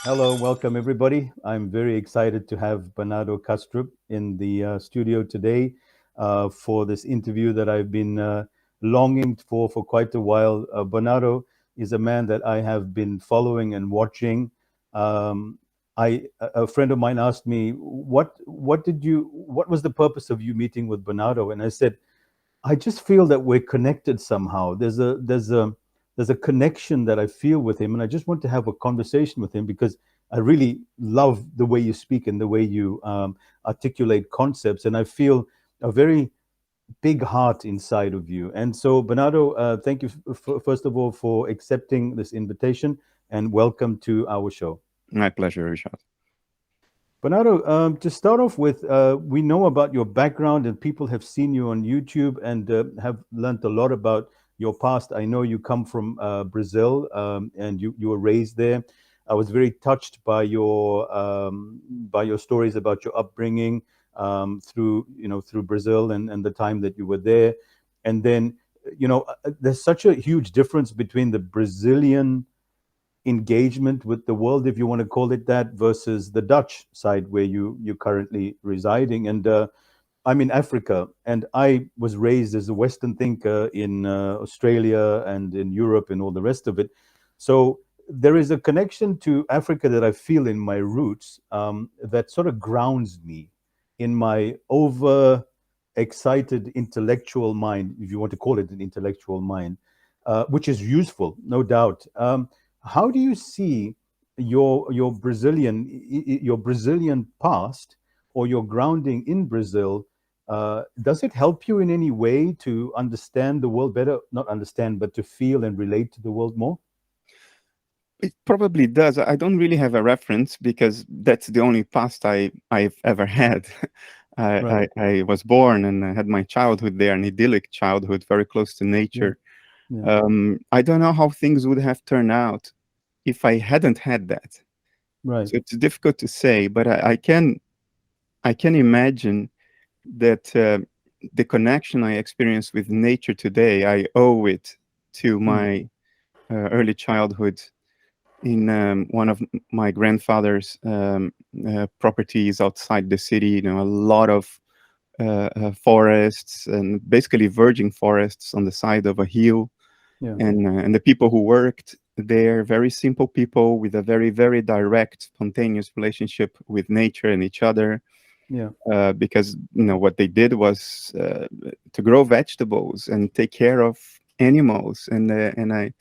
Hello, welcome everybody. I'm very excited to have Bernardo Kastrup in the studio today for this interview that I've been longing for quite a while. Bernardo is a man that I have been following and watching. Um, a friend of mine asked me, what was the purpose of you meeting with Bernardo? And I said, I just feel that we're connected somehow. There's a connection that I feel with him, and I just want to have a conversation with him because I really love the way you speak and the way you articulate concepts, and I feel a very big heart inside of you. And so, Bernardo, thank you first of all for accepting this invitation, and welcome to our show. My pleasure, Rishad. Bernardo, to start off with, we know about your background and people have seen you on YouTube and have learned a lot about your past. I know you come from Brazil and you were raised there. I was very touched by your stories about your upbringing through Brazil and the time that you were there. And then, there's such a huge difference between the Brazilian engagement with the world, if you want to call it that, versus the Dutch side where you're currently residing. And I'm in Africa, and I was raised as a Western thinker in Australia and in Europe and all the rest of it. So there is a connection to Africa that I feel in my roots that sort of grounds me in my over excited intellectual mind, if you want to call it an intellectual mind, which is useful, no doubt. How do you see your Brazilian past or your grounding in Brazil? Does it help you in any way to understand the world better? Not understand, but to feel and relate to the world more? It probably does. I don't really have a reference because that's the only past I've ever had. Right. I was born and I had my childhood there, an idyllic childhood, very close to Yeah. nature. Yeah. I don't know how things would have turned out if I hadn't had that. Right. So it's difficult to say, but I can imagine that the connection I experience with nature today, I owe it to my early childhood in one of my grandfather's properties outside the city. A lot of forests and basically virgin forests on the side of a hill. Yeah. And the people who worked there, very simple people with a very, very direct, spontaneous relationship with nature and each other. Yeah. Because what they did was to grow vegetables and take care of animals, and I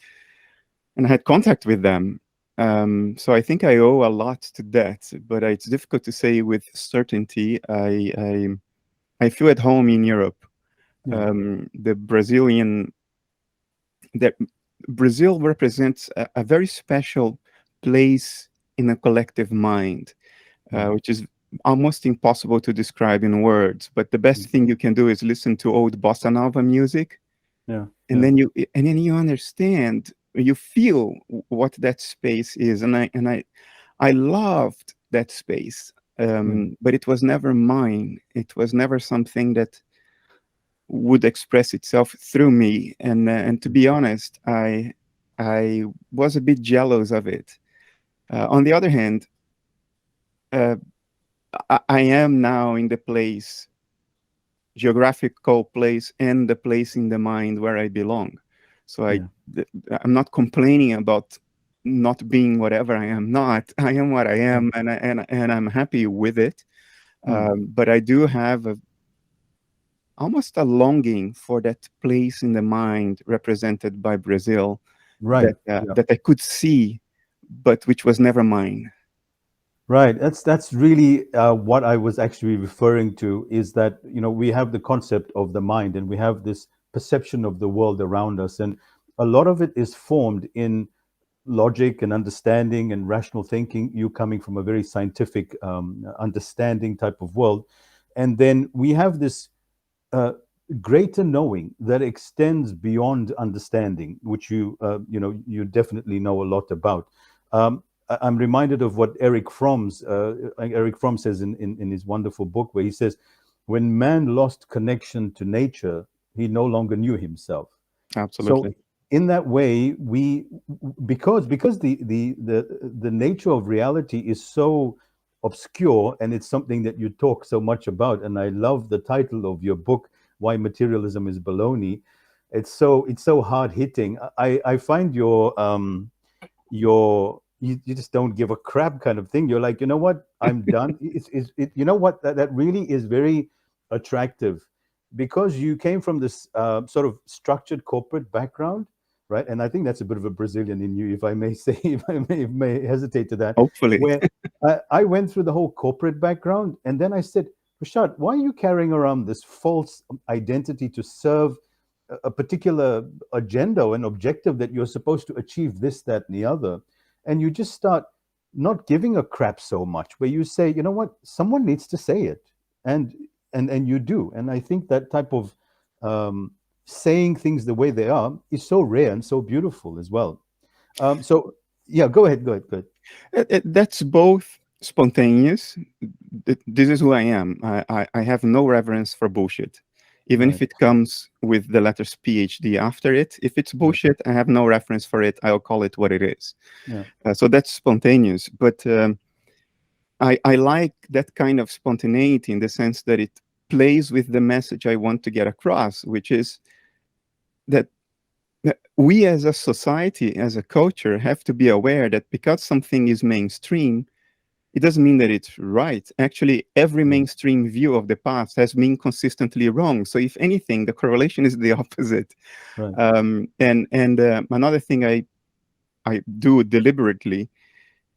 had contact with them. So I think I owe a lot to that, but it's difficult to say with certainty. I feel at home in Europe. Yeah. That Brazil represents a very special place in a collective mind, which is almost impossible to describe in words. But the best thing you can do is listen to old bossa nova music, Yeah. and then you understand, you feel what that space is. And I loved that space, but it was never mine. It was never something that would express itself through me. And to be honest, I was a bit jealous of it. On the other hand, I am now in the place, geographical place, and the place in the mind where I belong. So I'm not complaining about not being whatever I am not. I am what I am, and I'm happy with it. But I do have almost a longing for that place in the mind represented by Brazil, Right. that I could see, but which was never mine. Right. That's really what I was actually referring to, is that, we have the concept of the mind and we have this perception of the world around us. And a lot of it is formed in logic and understanding and rational thinking, you coming from a very scientific understanding type of world. And then we have this greater knowing that extends beyond understanding, which you definitely know a lot about. I'm reminded of what Eric Fromm says in his wonderful book, where he says, when man lost connection to nature, he no longer knew himself. So Absolutely. in that way, because the nature of reality is so obscure, and it's something that you talk so much about, and I love the title of your book, Why Materialism is Baloney. It's so hard hitting. I find you just don't give a crap kind of thing. You're like, you know what, I'm done. You know what, that really is very attractive, because you came from this sort of structured corporate background, right? And I think that's a bit of a Brazilian in you, if I may say, if I may hesitate to that, Hopefully. where I went through the whole corporate background, and then I said, Rishad, why are you carrying around this false identity to serve a particular agenda or an objective that you're supposed to achieve this, that, and the other? And you just start not giving a crap so much, where you say, you know what, someone needs to say it, and you do. And I think that type of saying things the way they are is so rare and so beautiful as well. So yeah, go ahead. That's both spontaneous. This is who I am. I have no reverence for bullshit, even if it comes with the letters PhD after it. If it's bullshit, I have no reference for it. I'll call it what it is. So that's spontaneous. But I like that kind of spontaneity in the sense that it plays with the message I want to get across, which is that we as a society, as a culture, have to be aware that because something is mainstream, it doesn't mean that it's right. Actually, every mainstream view of the past has been consistently wrong. So if anything, the correlation is the opposite. Right. And another thing I do deliberately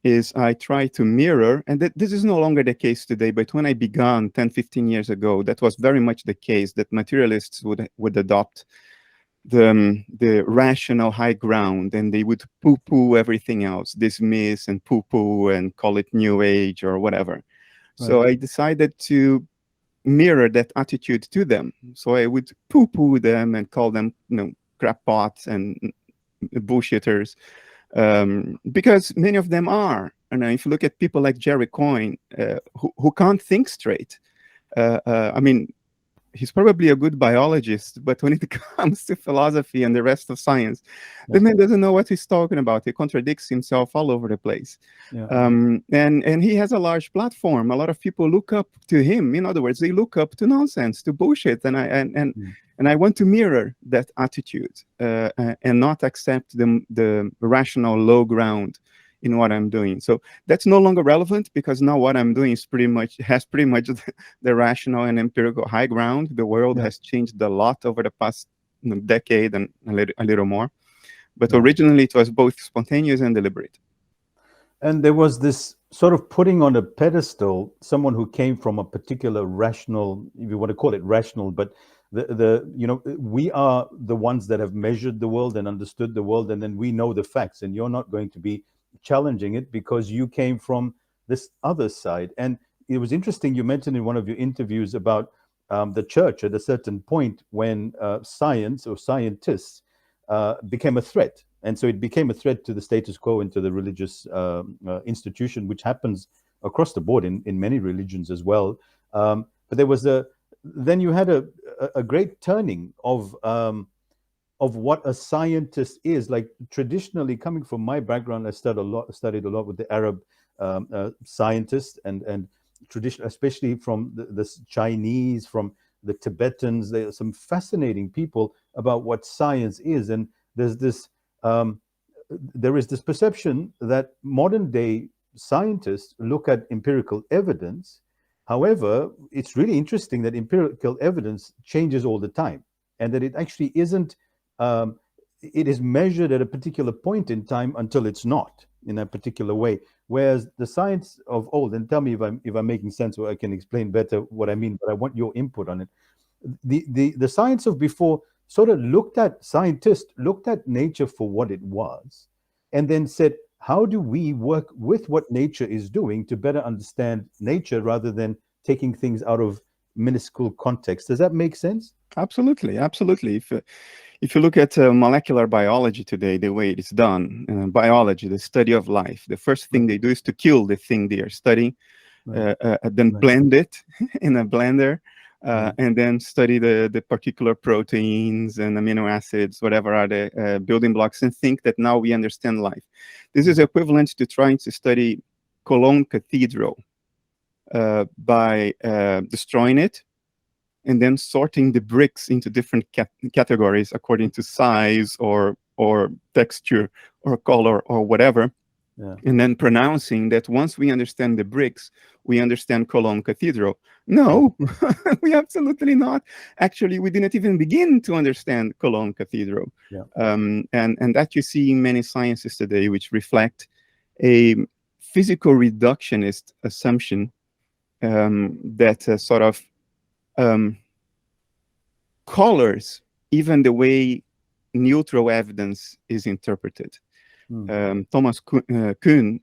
is I try to mirror, and this is no longer the case today, but when I began 10, 15 years ago, that was very much the case, that materialists would adopt the rational high ground, and they would poo-poo everything else, dismiss and poo-poo and call it new age or whatever. Right. So I decided to mirror that attitude to them. So I would poo-poo them and call them, crackpots and bullshitters. Because many of them are. And if you look at people like Jerry Coyne, who can't think straight, I mean, he's probably a good biologist, but when it comes to philosophy and the rest of science, the man doesn't know what he's talking about. He contradicts himself all over the place. And he has a large platform. A lot of people look up to him. In other words, they look up to nonsense, to bullshit. And I want to mirror that attitude and not accept the rational low ground in what I'm doing. So that's no longer relevant, because now what I'm doing is pretty much the rational and empirical high ground. The world has changed a lot over the past decade and a little more. But originally it was both spontaneous and deliberate. And there was this sort of putting on a pedestal someone who came from a particular rational, if you want to call it rational, but we are the ones that have measured the world and understood the world, and then we know the facts, and you're not going to be challenging it because you came from this other side. And it was interesting, you mentioned in one of your interviews about the church at a certain point when science or scientists became a threat. And so it became a threat to the status quo and to the religious institution, which happens across the board in many religions as well. But there was then you had a great turning of what a scientist is. Like traditionally, coming from my background, I studied a lot with the Arab scientists and tradition, especially from the Chinese, from the Tibetans. There are some fascinating people about what science is, and there is this perception that modern day scientists look at empirical evidence. However, it's really interesting that empirical evidence changes all the time, and that it actually isn't. It is measured at a particular point in time until it's not in a particular way. Whereas the science of old, and tell me if I'm making sense, or I can explain better what I mean, but I want your input on it. The science of before sort of scientists looked at nature for what it was, and then said, how do we work with what nature is doing to better understand nature rather than taking things out of minuscule context? Does that make sense? Absolutely. If you look at molecular biology today, the way it's done, biology, the study of life, the first thing they do is to kill the thing they are studying, then blend it in a blender, and then study the particular proteins and amino acids, whatever are the building blocks, and think that now we understand life. This is equivalent to trying to study Cologne Cathedral by destroying it and then sorting the bricks into different categories according to size or texture or color or whatever. Yeah. And then pronouncing that once we understand the bricks, we understand Cologne Cathedral. No, we absolutely not. Actually, we didn't even begin to understand Cologne Cathedral. Yeah. And that you see in many sciences today, which reflect a physical reductionist assumption that sort of colors even the way neutral evidence is interpreted. Thomas Kuhn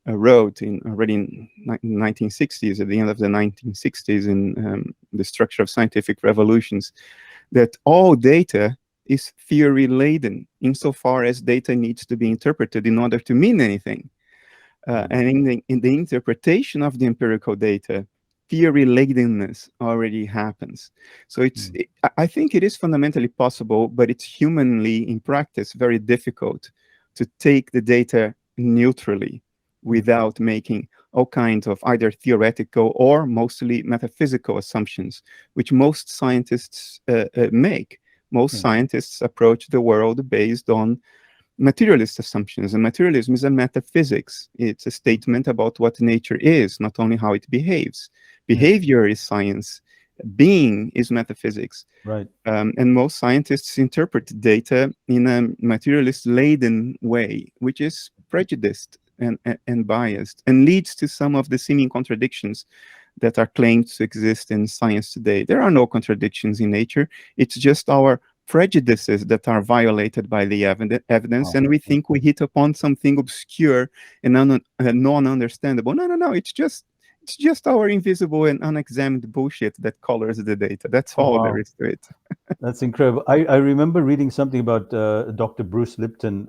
wrote already in 1960s, at the end of the 1960s, in The Structure of Scientific Revolutions, that all data is theory laden insofar as data needs to be interpreted in order to mean anything. And in the interpretation of the empirical data, theory ladenness already happens. So I think it is fundamentally possible, but it's humanly, in practice, very difficult to take the data neutrally without making all kinds of either theoretical or mostly metaphysical assumptions, which most scientists make. Most scientists approach the world based on materialist assumptions, and materialism is a metaphysics. It's a statement about what nature is, not only how it behaves. Behavior is science. Being is metaphysics. Right. And most scientists interpret data in a materialist-laden way, which is prejudiced and biased, and leads to some of the seeming contradictions that are claimed to exist in science today. There are no contradictions in nature. It's just our prejudices that are violated by the evidence, and we think we hit upon something obscure and non-understandable. No, it's just our invisible and unexamined bullshit that colors the data. That's all there is to it. That's incredible. I remember reading something about Dr. Bruce Lipton.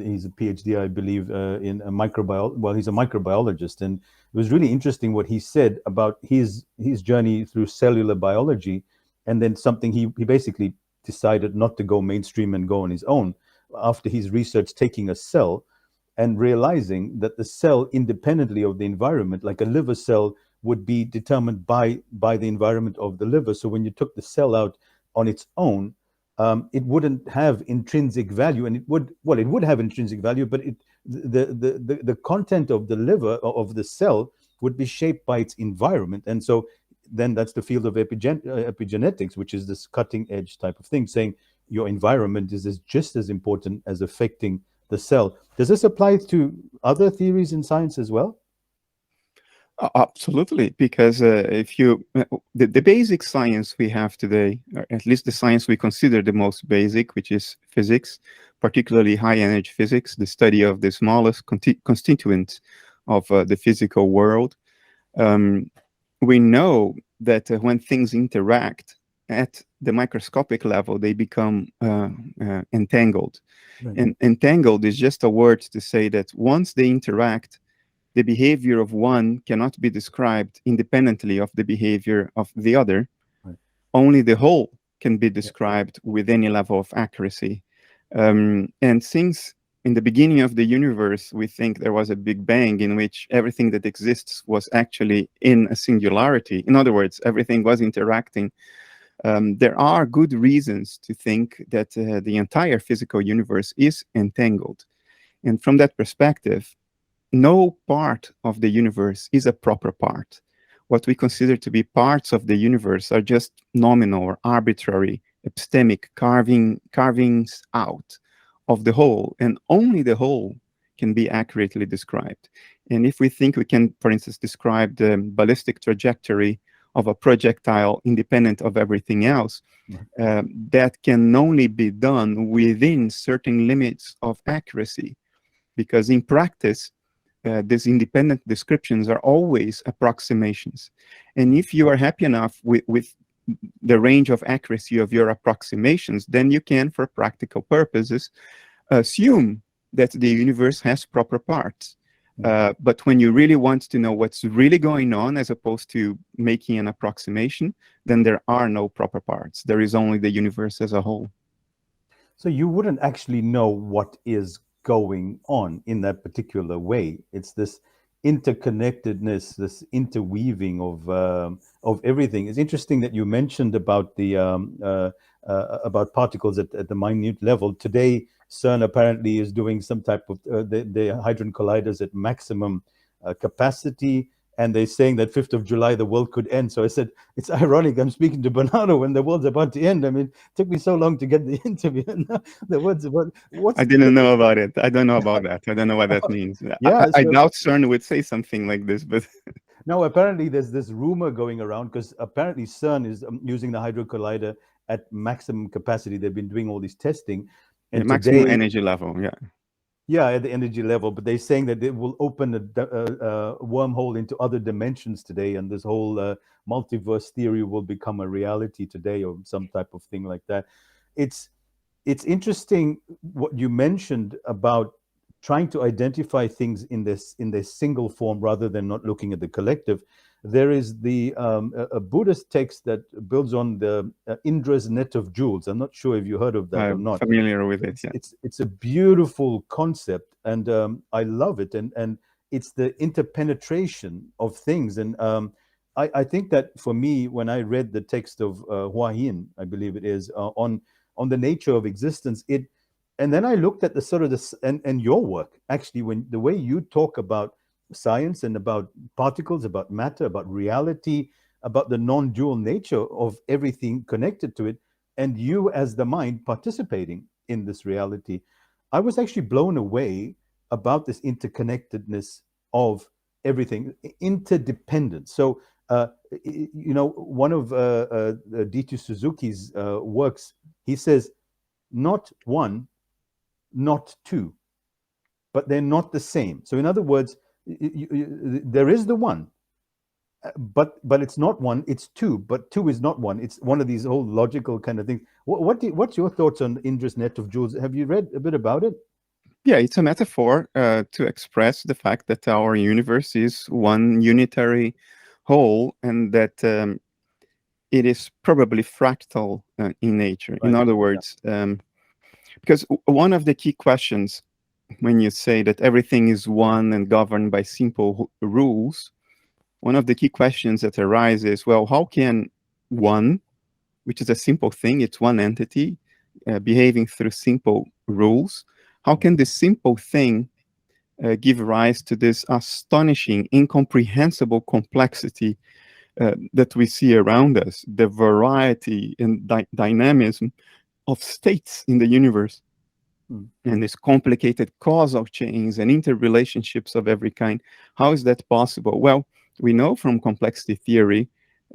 He's a PhD, I believe, in microbiology. Well, he's a microbiologist, and it was really interesting what he said about his journey through cellular biology, and then something he basically decided not to go mainstream and go on his own after his research, taking a cell and realizing that the cell, independently of the environment, like a liver cell, would be determined by the environment of the liver. So when you took the cell out on its own, it wouldn't have intrinsic value, and it would have intrinsic value, but the content of the liver, of the cell, would be shaped by its environment. And so then that's the field of epigenetics, which is this cutting edge type of thing, saying your environment is just as important as affecting the cell. Does this apply to other theories in science as well? Absolutely, because if you the basic science we have today, or at least the science we consider the most basic, which is physics, particularly high energy physics, the study of the smallest constituent of the physical world, we know that when things interact at the microscopic level, they become entangled. Right. And entangled is just a word to say that once they interact, the behavior of one cannot be described independently of the behavior of the other. Right. Only the whole can be described with any level of accuracy. And since in the beginning of the universe, we think there was a big bang in which everything that exists was actually in a singularity. In other words, everything was interacting. There are good reasons to think that the entire physical universe is entangled. And from that perspective, no part of the universe is a proper part. What we consider to be parts of the universe are just nominal or arbitrary, epistemic carvings out of the whole, and only the whole can be accurately described. And if we think we can, for instance, describe the ballistic trajectory of a projectile independent of everything else, that can only be done within certain limits of accuracy, because in practice, these independent descriptions are always approximations. And if you are happy enough with the range of accuracy of your approximations, then you can, for practical purposes, assume that the universe has proper parts. But when you really want to know what's really going on, as opposed to making an approximation, then there are no proper parts. There is only the universe as a whole. So you wouldn't actually know what is going on in that particular way. It's this interconnectedness, this interweaving of everything. It's interesting that you mentioned about the about particles at the minute level. Today, CERN apparently is doing some type of the hydron colliders at maximum capacity, and they're saying that 5th of July the world could end. So I said, it's ironic. I'm speaking to Bernardo when the world's about to end. I mean, it took me so long to get the interview. The words about what's I didn't know about it. I don't know about that. I don't know what that means. yeah. I So doubt CERN would say something like this, but now apparently there's this rumor going around because apparently CERN is using the hydro collider at maximum capacity. They've been doing all this testing, the and maximum today, energy level, yeah. yeah, at the energy level, but they're saying that it will open a wormhole into other dimensions today, and this whole multiverse theory will become a reality today, or some type of thing like that. It's interesting what you mentioned about trying to identify things in their single form rather than not looking at the collective. There is a Buddhist text that builds on the Indra's net of jewels. I'm not sure if you heard of that or I'm not. familiar with it, yeah. It's a beautiful concept, and I love it. And it's the interpenetration of things. And I think that for me, when I read the text of Hua Hin, I believe it is, on the nature of existence, and then I looked at the sort of this and your work actually, when the way you talk about science and about particles, about matter, about reality, about the non-dual nature of everything connected to it, and you as the mind participating in this reality, I was actually blown away about this interconnectedness of everything, interdependence. So one of D2 Suzuki's works, he says, not one, not two, but they're not the same. So in other words, there is the one, but it's not one, it's two, but two is not one. It's one of these whole logical kind of things. What's your thoughts on Indra's net of jewels? Have you read a bit about it? Yeah, it's a metaphor to express the fact that our universe is one unitary whole, and that it is probably fractal in nature. Right. In other words, because one of the key questions when you say that everything is one and governed by simple rules, one of the key questions that arises, well, how can one, which is a simple thing, it's one entity behaving through simple rules, how can this simple thing give rise to this astonishing, incomprehensible complexity that we see around us, the variety and dynamism of states in the universe, and these complicated causal chains and interrelationships of every kind? How is that possible? Well, we know from complexity theory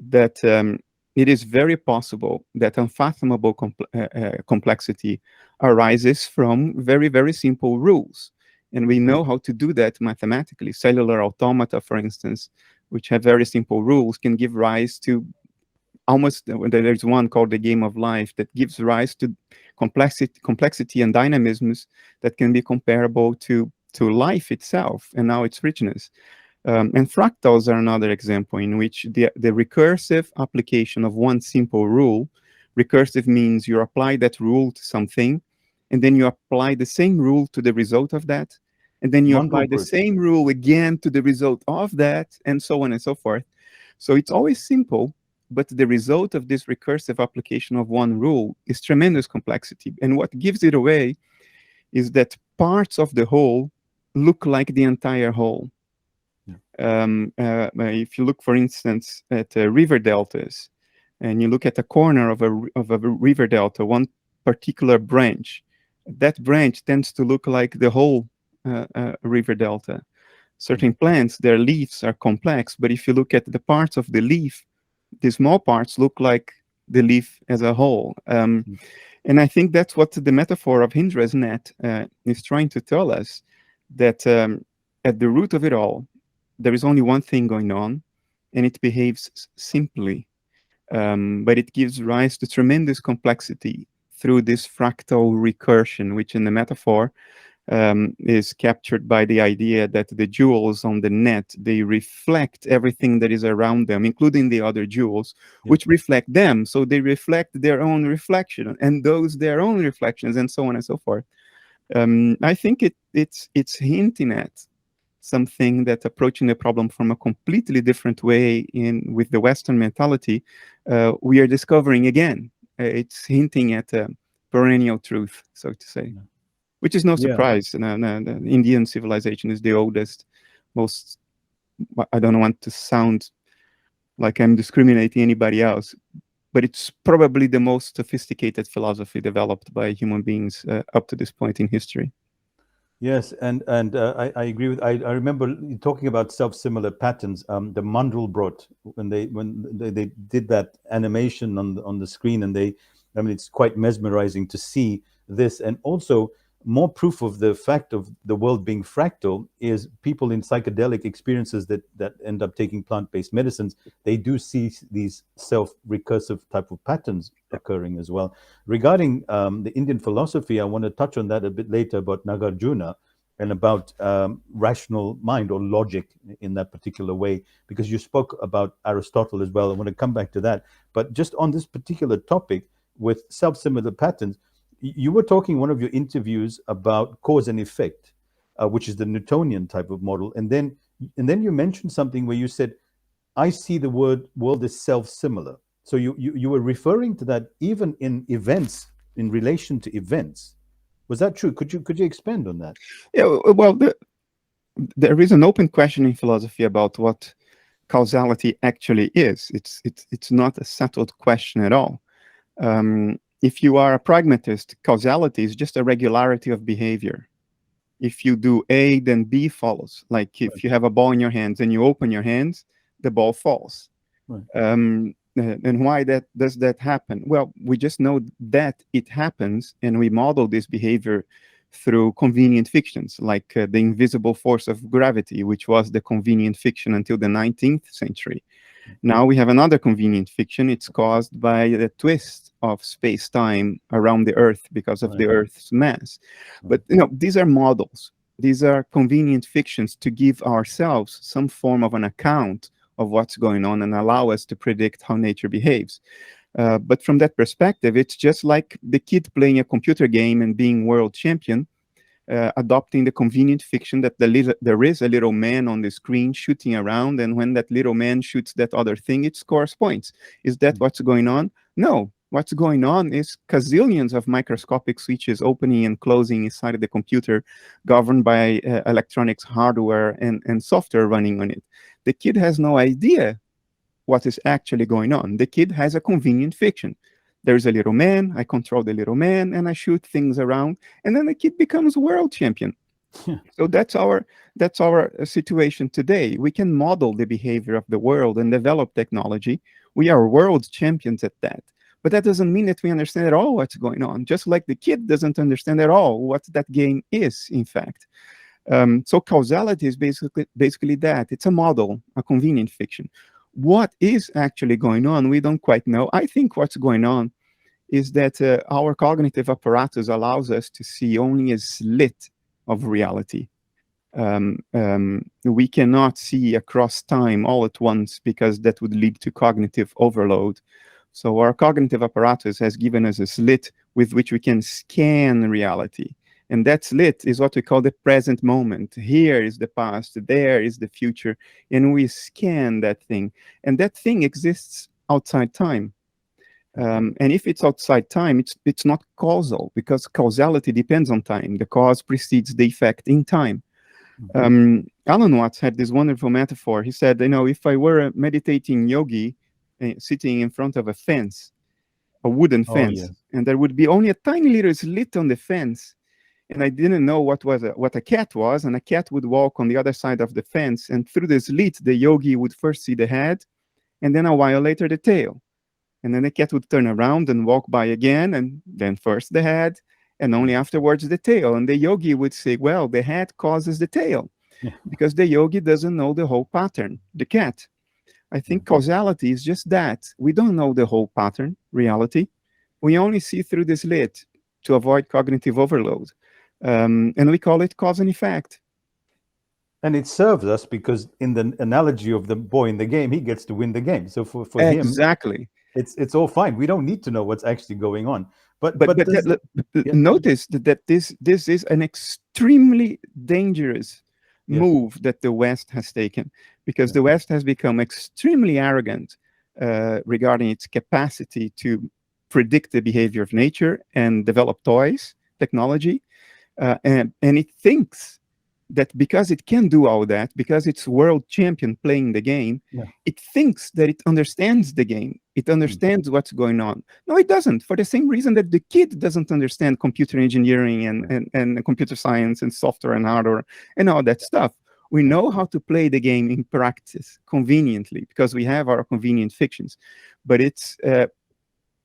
that it is very possible that unfathomable complexity arises from very, very simple rules. And we know how to do that mathematically. Cellular automata, for instance, which have very simple rules, can give rise to almost, there's one called the game of life that gives rise to complexity and dynamisms that can be comparable to life itself and now its richness. And fractals are another example in which the recursive application of one simple rule, recursive means you apply that rule to something, and then you apply the same rule to the result of that, and then you apply the same rule again to the result of that, and so on and so forth. So it's always simple, but the result of this recursive application of one rule is tremendous complexity. And what gives it away is that parts of the whole look like the entire whole. If you look, for instance, at river deltas, and you look at a corner of a river delta, one particular branch, that branch tends to look like the whole river delta. Certain plants, their leaves are complex, but if you look at the parts of the leaf, the small parts look like the leaf as a whole. And I think that's what the metaphor of Indra's net is trying to tell us, that at the root of it all, there is only one thing going on, and it behaves simply, but it gives rise to tremendous complexity through this fractal recursion, which in the metaphor is captured by the idea that the jewels on the net, they reflect everything that is around them, including the other jewels, which reflect them. So they reflect their own reflection, and those their own reflections, and so on and so forth. I think it's hinting at something that approaching the problem from a completely different way with the Western mentality, we are discovering again. It's hinting at a perennial truth, so to say, which is no surprise. The Indian civilization is the oldest, most, I don't want to sound like I'm discriminating anybody else, but it's probably the most sophisticated philosophy developed by human beings up to this point in history. Yes, and I agree with. I remember you talking about self-similar patterns. The Mandelbrot, when they did that animation on the screen, and I mean, it's quite mesmerizing to see this, and also more proof of the fact of the world being fractal is people in psychedelic experiences that end up taking plant-based medicines. They do see these self-recursive type of patterns occurring as well. Regarding the Indian philosophy, I want to touch on that a bit later about Nagarjuna and about rational mind or logic in that particular way, because you spoke about Aristotle as well. I want to come back to that. But just on this particular topic with self-similar patterns, you were talking in one of your interviews about cause and effect, which is the Newtonian type of model. And then you mentioned something where you said, I see the world as self-similar. So you were referring to that even in events, in relation to events. Was that true? Could you expand on that? Yeah, well, there is an open question in philosophy about what causality actually is. It's not a settled question at all. If you are a pragmatist, causality is just a regularity of behavior. If you do A, then B follows. Like if you have a ball in your hands and you open your hands, the ball falls. Right. And why does that happen? Well, we just know that it happens, and we model this behavior through convenient fictions, like the invisible force of gravity, which was the convenient fiction until the 19th century. Now we have another convenient fiction. It's caused by the twist of space-time around the Earth because of the Earth's mass. But these are models. These are convenient fictions to give ourselves some form of an account of what's going on and allow us to predict how nature behaves. But from that perspective, it's just like the kid playing a computer game and being world champion, adopting the convenient fiction that there is a little man on the screen shooting around, and when that little man shoots that other thing, it scores points. Is that what's going on? No. What's going on is gazillions of microscopic switches opening and closing inside of the computer, governed by electronics hardware and software running on it. The kid has no idea what is actually going on. The kid has a convenient fiction. There's a little man, I control the little man, and I shoot things around, and then the kid becomes world champion. So that's our situation today. We can model the behavior of the world and develop technology. We are world champions at that. But that doesn't mean that we understand at all what's going on, just like the kid doesn't understand at all what that game is, in fact. So causality is basically that. It's a model, a convenient fiction. What is actually going on, we don't quite know. I think what's going on is that our cognitive apparatus allows us to see only a slit of reality. We cannot see across time all at once, because that would lead to cognitive overload. So our cognitive apparatus has given us a slit with which we can scan reality. And that slit is what we call the present moment. Here is the past, there is the future, and we scan that thing. And that thing exists outside time. And if it's outside time, it's not causal, because causality depends on time. The cause precedes the effect in time. Alan Watts had this wonderful metaphor. He said, if I were a meditating yogi sitting in front of a fence, a wooden fence, and there would be only a tiny little slit on the fence, and I didn't know what a cat was, and a cat would walk on the other side of the fence, and through the slit, the yogi would first see the head, and then a while later the tail. And then the cat would turn around and walk by again, and then first the head, and only afterwards the tail. And the yogi would say, well, the head causes the tail, because the yogi doesn't know the whole pattern, the cat. I think causality is just that. We don't know the whole pattern, reality. We only see through the slit to avoid cognitive overload. And we call it cause and effect. And it serves us because in the analogy of the boy in the game, he gets to win the game. So for him, Exactly. it's all fine. We don't need to know what's actually going on. But But does yeah, notice that this is an extremely dangerous yes, move that the West has taken, because yeah, the West has become extremely arrogant regarding its capacity to predict the behavior of nature and develop toys, technology, and it thinks that because it can do all that, because it's world champion playing the game, yeah. it thinks that it understands the game. It Mm, understands what's going on. No, it doesn't. For the same reason that the kid doesn't understand computer engineering yeah, and computer science and software and hardware and all that stuff. We yeah. know how to play the game in practice conveniently because we have our convenient fictions, but it's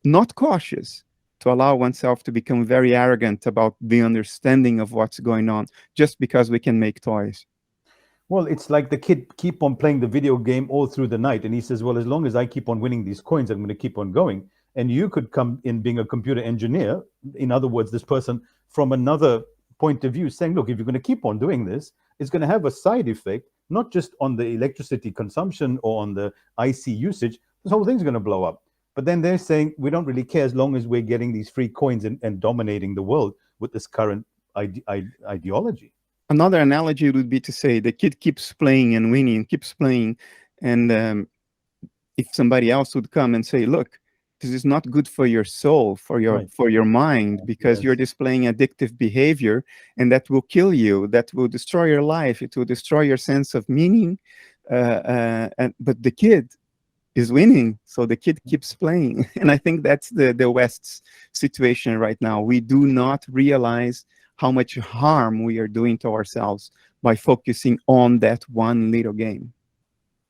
not cautious to allow oneself to become very arrogant about the understanding of what's going on just because we can make toys. Well, it's like the kid keep on playing the video game all through the night, and he says, "Well, as long as I keep on winning these coins, I'm going to keep on going." And you could come in being a computer engineer. In other words, this person from another point of view saying, "Look, if you're going to keep on doing this, it's going to have a side effect, not just on the electricity consumption or on the IC usage. This whole thing's going to blow up." But then they're saying, "We don't really care as long as we're getting these free coins and dominating the world with this current ideology." Another analogy would be to say the kid keeps playing and winning, keeps playing, and if somebody else would come and say, "Look, this is not good for your soul, Right. for your mind, because you're Yes. displaying addictive behavior, and that will kill you. That will destroy your life. It will destroy your sense of meaning." But the kid is winning, so the kid keeps playing. And I think that's the West's situation right now. We do not realize how much harm we are doing to ourselves by focusing on that one little game.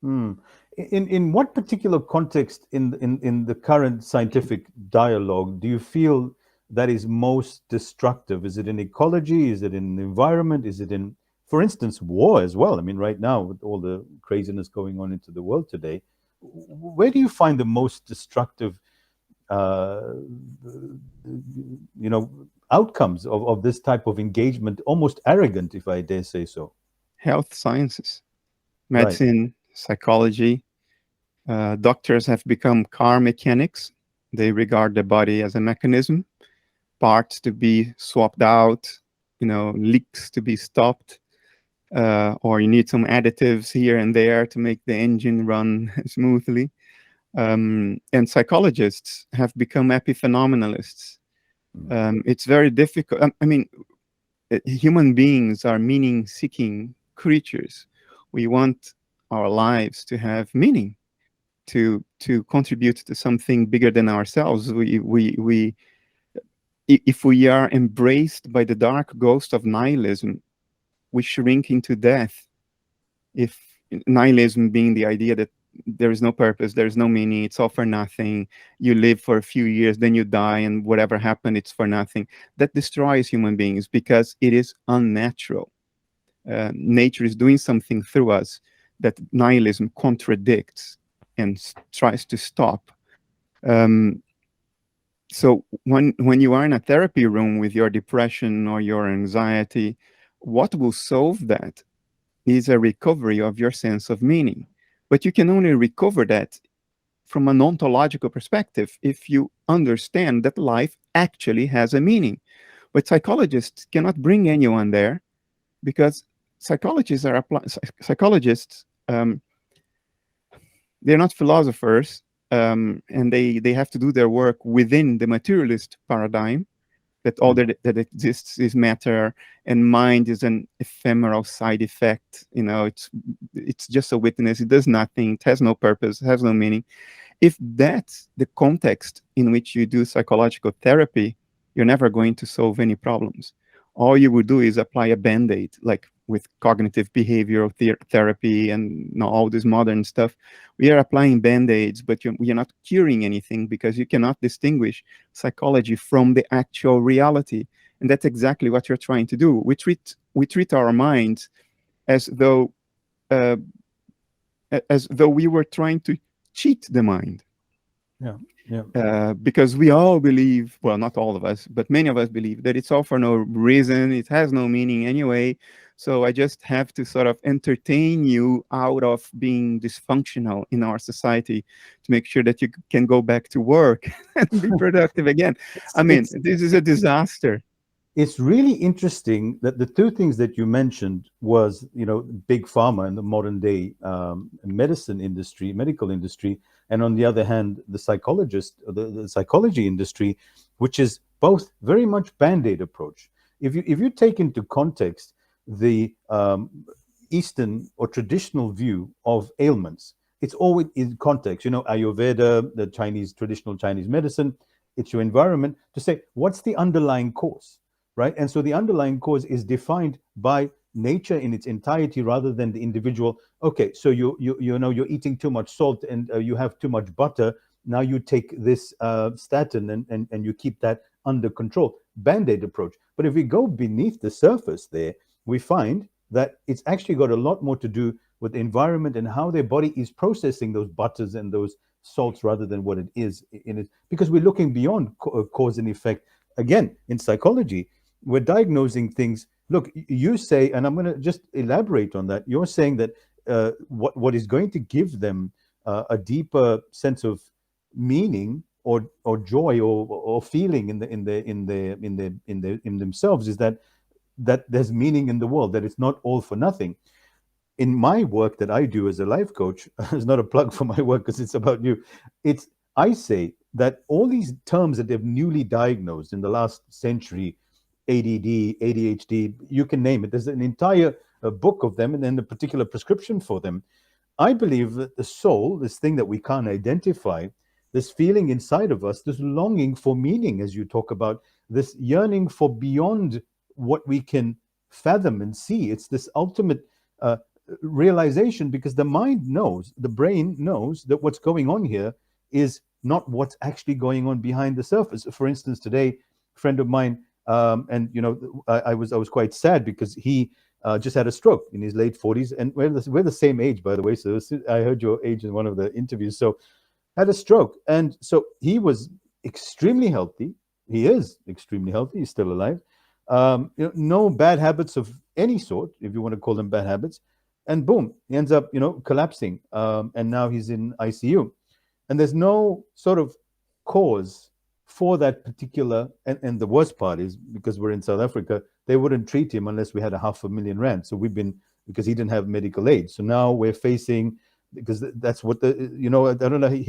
Hmm. In what particular context in the current scientific dialogue do you feel that is most destructive? Is it in ecology? Is it in the environment? Is it in, for instance, war as well? I mean, right now with all the craziness going on into the world today, where do you find the most destructive, uh, you know, outcomes of this type of engagement? Almost arrogant, if I dare say so. Health sciences, Right. medicine, psychology. Doctors have become car mechanics. They regard the body as a mechanism, parts to be swapped out, leaks to be stopped, or you need some additives here and there to make the engine run smoothly. And psychologists have become epiphenomenalists. It's very difficult. I mean, human beings are meaning-seeking creatures. We want our lives to have meaning, to contribute to something bigger than ourselves. If we are embraced by the dark ghost of nihilism, we shrink into death. If nihilism being the idea that there is no purpose, there is no meaning, it's all for nothing. You live for a few years, then you die, and whatever happened, it's for nothing. That destroys human beings because it is unnatural. Nature is doing something through us that nihilism contradicts and tries to stop. Um, so when you are in a therapy room with your depression or your anxiety, what will solve that is a recovery of your sense of meaning. But you can only recover that from an ontological perspective if you understand that life actually has a meaning. But psychologists cannot bring anyone there because psychologists, they're not philosophers, and they have to do their work within the materialist paradigm, that all that exists is matter and mind is an ephemeral side effect. It's just a witness. It does nothing. It has no purpose. It has no meaning. If that's the context in which you do psychological therapy, you're never going to solve any problems. All you would do is apply a band-aid, like with cognitive behavioral therapy and all this modern stuff. We are applying band-aids, but you're not curing anything because you cannot distinguish psychology from the actual reality. And that's exactly what you're trying to do. We treat our minds as though uh, we were trying to cheat the mind. Yeah. Yeah. Because we all believe, well, not all of us, but many of us believe that it's all for no reason. It has no meaning anyway. So I just have to sort of entertain you out of being dysfunctional in our society to make sure that you can go back to work and be productive again. It's I mean, it's this is a disaster. it's really interesting that the two things that you mentioned was, big pharma and the modern day medicine industry, medical industry, and on the other hand, the psychologist, the psychology industry, which is both very much band-aid approach. If you take into context the Eastern or traditional view of ailments, it's always in context. Ayurveda, the Chinese traditional Chinese medicine, it's your environment to say what's the underlying cause, right? And so the underlying cause is defined by nature in its entirety rather than the individual. Okay, so you're eating too much salt and you have too much butter. Now you take this statin and you keep that under control. Band-aid approach. But if we go beneath the surface there, we find that it's actually got a lot more to do with the environment and how their body is processing those butters and those salts rather than what it is in it. Because we're looking beyond cause and effect. Again, in psychology, we're diagnosing things. Look, you say, and I'm going to just elaborate on that. You're saying that what is going to give them a deeper sense of meaning or joy or feeling in themselves is that there's meaning in the world, that it's not all for nothing. In my work that I do as a life coach, it's not a plug for my work because it's about you. It's I say that all these terms that they've newly diagnosed in the last century, ADD, ADHD, you can name it. There's an entire book of them and then a particular prescription for them. I believe that the soul, this thing that we can't identify, this feeling inside of us, this longing for meaning, as you talk about, this yearning for beyond what we can fathom and see. It's this ultimate uh, realization because the mind knows, the brain knows that what's going on here is not what's actually going on behind the surface. For instance, today, a friend of mine, and I was quite sad because he just had a stroke in his late 40s, and we're the same age, by the way. So I heard your age in one of the interviews. So had a stroke, and so he was extremely healthy. He is extremely healthy. He's still alive. No bad habits of any sort, if you want to call them bad habits. And boom, he ends up, collapsing, and now he's in ICU. And there's no sort of cause for that particular. And the worst part is because we're in South Africa, they wouldn't treat him unless we had 500,000 rand. So because he didn't have medical aid. So now we're facing, because that's what I don't know,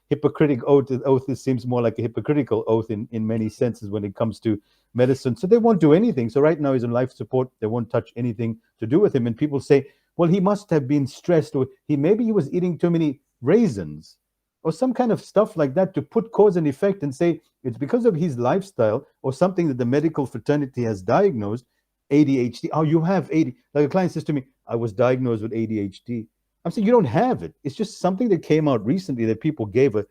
hypocritic oath. It seems more like a hypocritical oath in many senses when it comes to medicine. So they won't do anything. So right now he's on life support. They won't touch anything to do with him. And people say, well, he must have been stressed, or maybe he was eating too many raisins or some kind of stuff like that, to put cause and effect and say it's because of his lifestyle or something that the medical fraternity has diagnosed, ADHD. Oh, you have ADHD. Like a client says to me, I was diagnosed with ADHD. I'm saying you don't have it. It's just something that came out recently that people gave a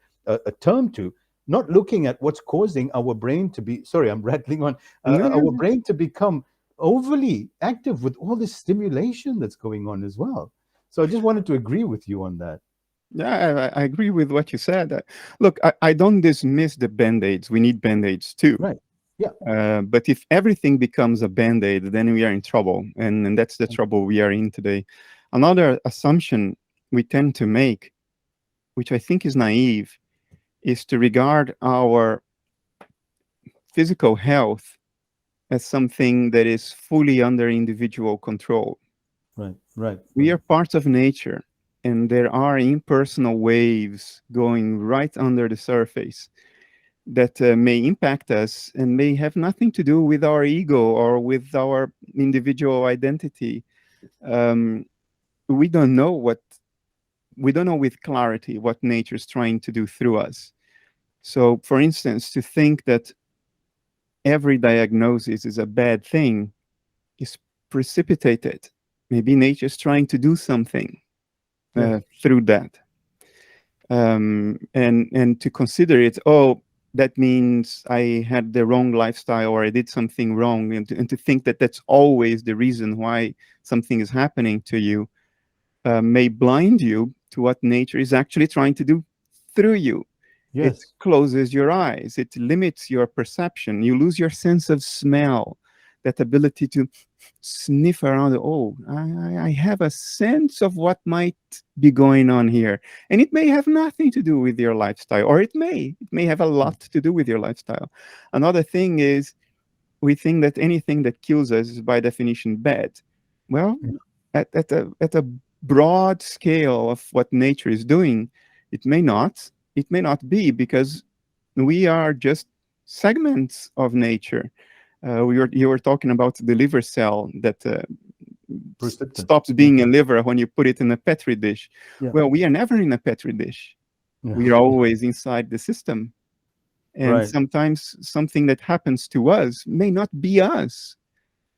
term to, not looking at what's causing our brain to be, sorry, I'm rattling on, our brain to become overly active with all this stimulation that's going on as well. So I just wanted to agree with you on that. Yeah, I agree with what you said. Look, I don't dismiss the band-aids. We need band-aids too. Right. Yeah. But if everything becomes a band-aid, then we are in trouble. And that's the trouble we are in today. Another assumption we tend to make, which I think is naive, is to regard our physical health as something that is fully under individual control. Right. We are part of nature, and there are impersonal waves going right under the surface that may impact us and may have nothing to do with our ego or with our individual identity. We don't know with clarity what nature is trying to do through us. So, for instance, to think that every diagnosis is a bad thing is precipitated. Maybe nature is trying to do something through that. And to consider it, that means I had the wrong lifestyle or I did something wrong, and to think that that's always the reason why something is happening to you may blind you to what nature is actually trying to do through you. It Yes. closes your eyes. It limits your perception. You lose your sense of smell, that ability to sniff around. Oh, I have a sense of what might be going on here. And it may have nothing to do with your lifestyle, or it may have a lot to do with your lifestyle. Another thing is, we think that anything that kills us is by definition bad. Well, at a broad scale of what nature is doing, it may not. It may not be, because we are just segments of nature. You were talking about the liver cell that stops being a liver when you put it in a petri dish. Yeah. Well, we are never in a petri dish. Yeah. We are always inside the system. And sometimes something that happens to us may not be us.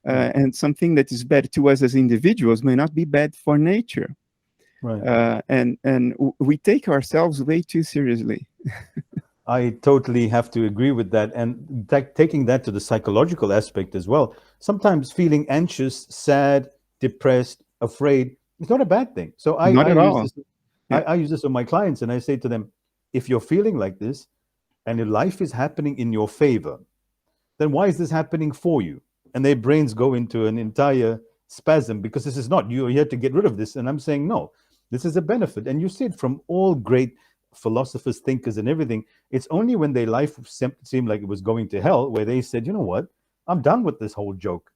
And something that is bad to us as individuals may not be bad for nature. Right. And we take ourselves way too seriously. I totally have to agree with that. And taking that to the psychological aspect as well, sometimes feeling anxious, sad, depressed, afraid, it's not a bad thing. So Not I at use all. this. Yeah. I use this with my clients, and I say to them, if you're feeling like this and your life is happening in your favor, then why is this happening for you? And their brains go into an entire spasm, because this is not, you're here to get rid of this. And I'm saying, no, this is a benefit. And you see it from all great philosophers, thinkers, and everything. It's only when their life seemed like it was going to hell where they said, you know what, I'm done with this whole joke.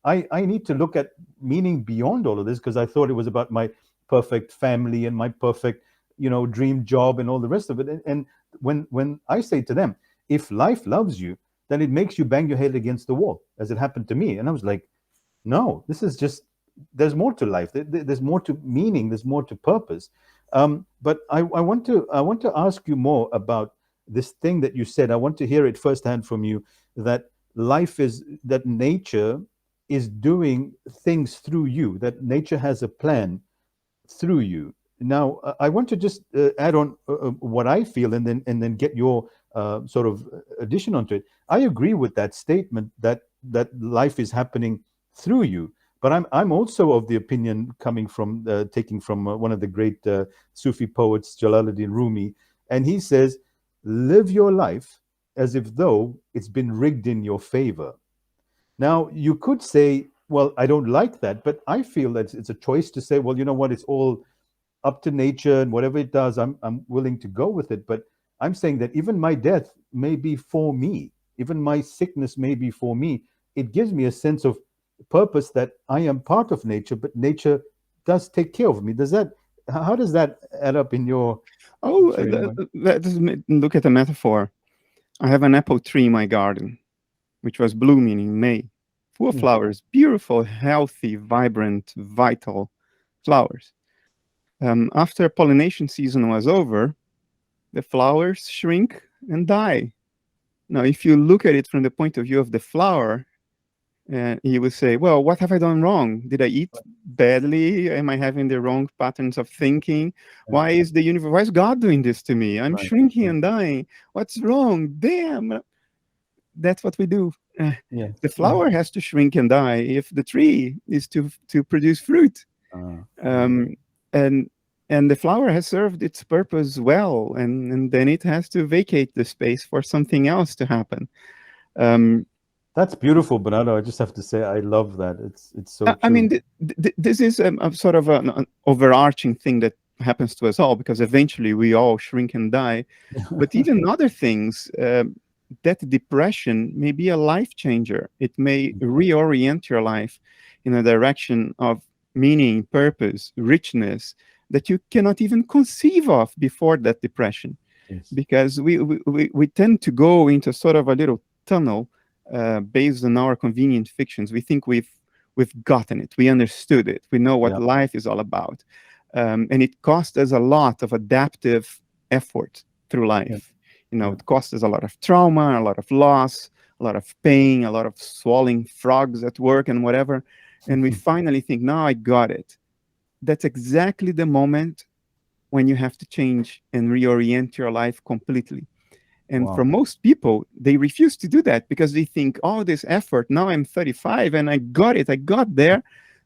I need to look at meaning beyond all of this, because I thought it was about my perfect family and my perfect, dream job and all the rest of it. And when I say to them, if life loves you, then it makes you bang your head against the wall, as it happened to me. And I was like, no, this is just, there's more to life. There's more to meaning. There's more to purpose. But I want to ask you more about this thing that you said. I want to hear it firsthand from you, that that nature is doing things through you, that nature has a plan through you. Now, I want to just add on what I feel, and then get your sort of addition onto it. I agree with that statement that life is happening through you. But I'm also of the opinion, coming from taking from one of the great Sufi poets, Jalaluddin Rumi, and he says, live your life as if though it's been rigged in your favor. Now, you could say, well, I don't like that, but I feel that it's a choice to say, well, you know what, it's all up to nature, and whatever it does, I'm willing to go with it. But I'm saying that even my death may be for me, even my sickness may be for me. It gives me a sense of purpose, that I am part of nature, but nature does take care of me. How does that add up in your Let's look at a metaphor. I have an apple tree in my garden, which was blooming in May, full of flowers, beautiful, healthy, vibrant, vital flowers. After pollination season was over, the flowers shrink and die. Now, if you look at it from the point of view of the flower, you would say, well, what have I done wrong? Did I eat badly? Am I having the wrong patterns of thinking? Why is God doing this to me? I'm shrinking and dying. What's wrong? Damn. That's what we do. The flower has to shrink and die if the tree is to produce fruit. And the flower has served its purpose well, and then it has to vacate the space for something else to happen. That's beautiful, Bernardo. I just have to say, I love that. It's so true. I mean, this is a sort of an overarching thing that happens to us all, because eventually we all shrink and die. But even other things, that depression may be a life changer. It may reorient your life in a direction of meaning, purpose, richness that you cannot even conceive of before that depression. Yes. Because we tend to go into sort of a little tunnel based on our convenient fictions. We think we've gotten it, we understood it, we know what life is all about, and it costs us a lot of adaptive effort through life. It costs us a lot of trauma, a lot of loss, a lot of pain, a lot of swallowing frogs at work and whatever, and we finally think, now I got it. That's exactly the moment when you have to change and reorient your life completely. And for most people, they refuse to do that because they think, oh, this effort, now I'm 35 and I got it, I got there.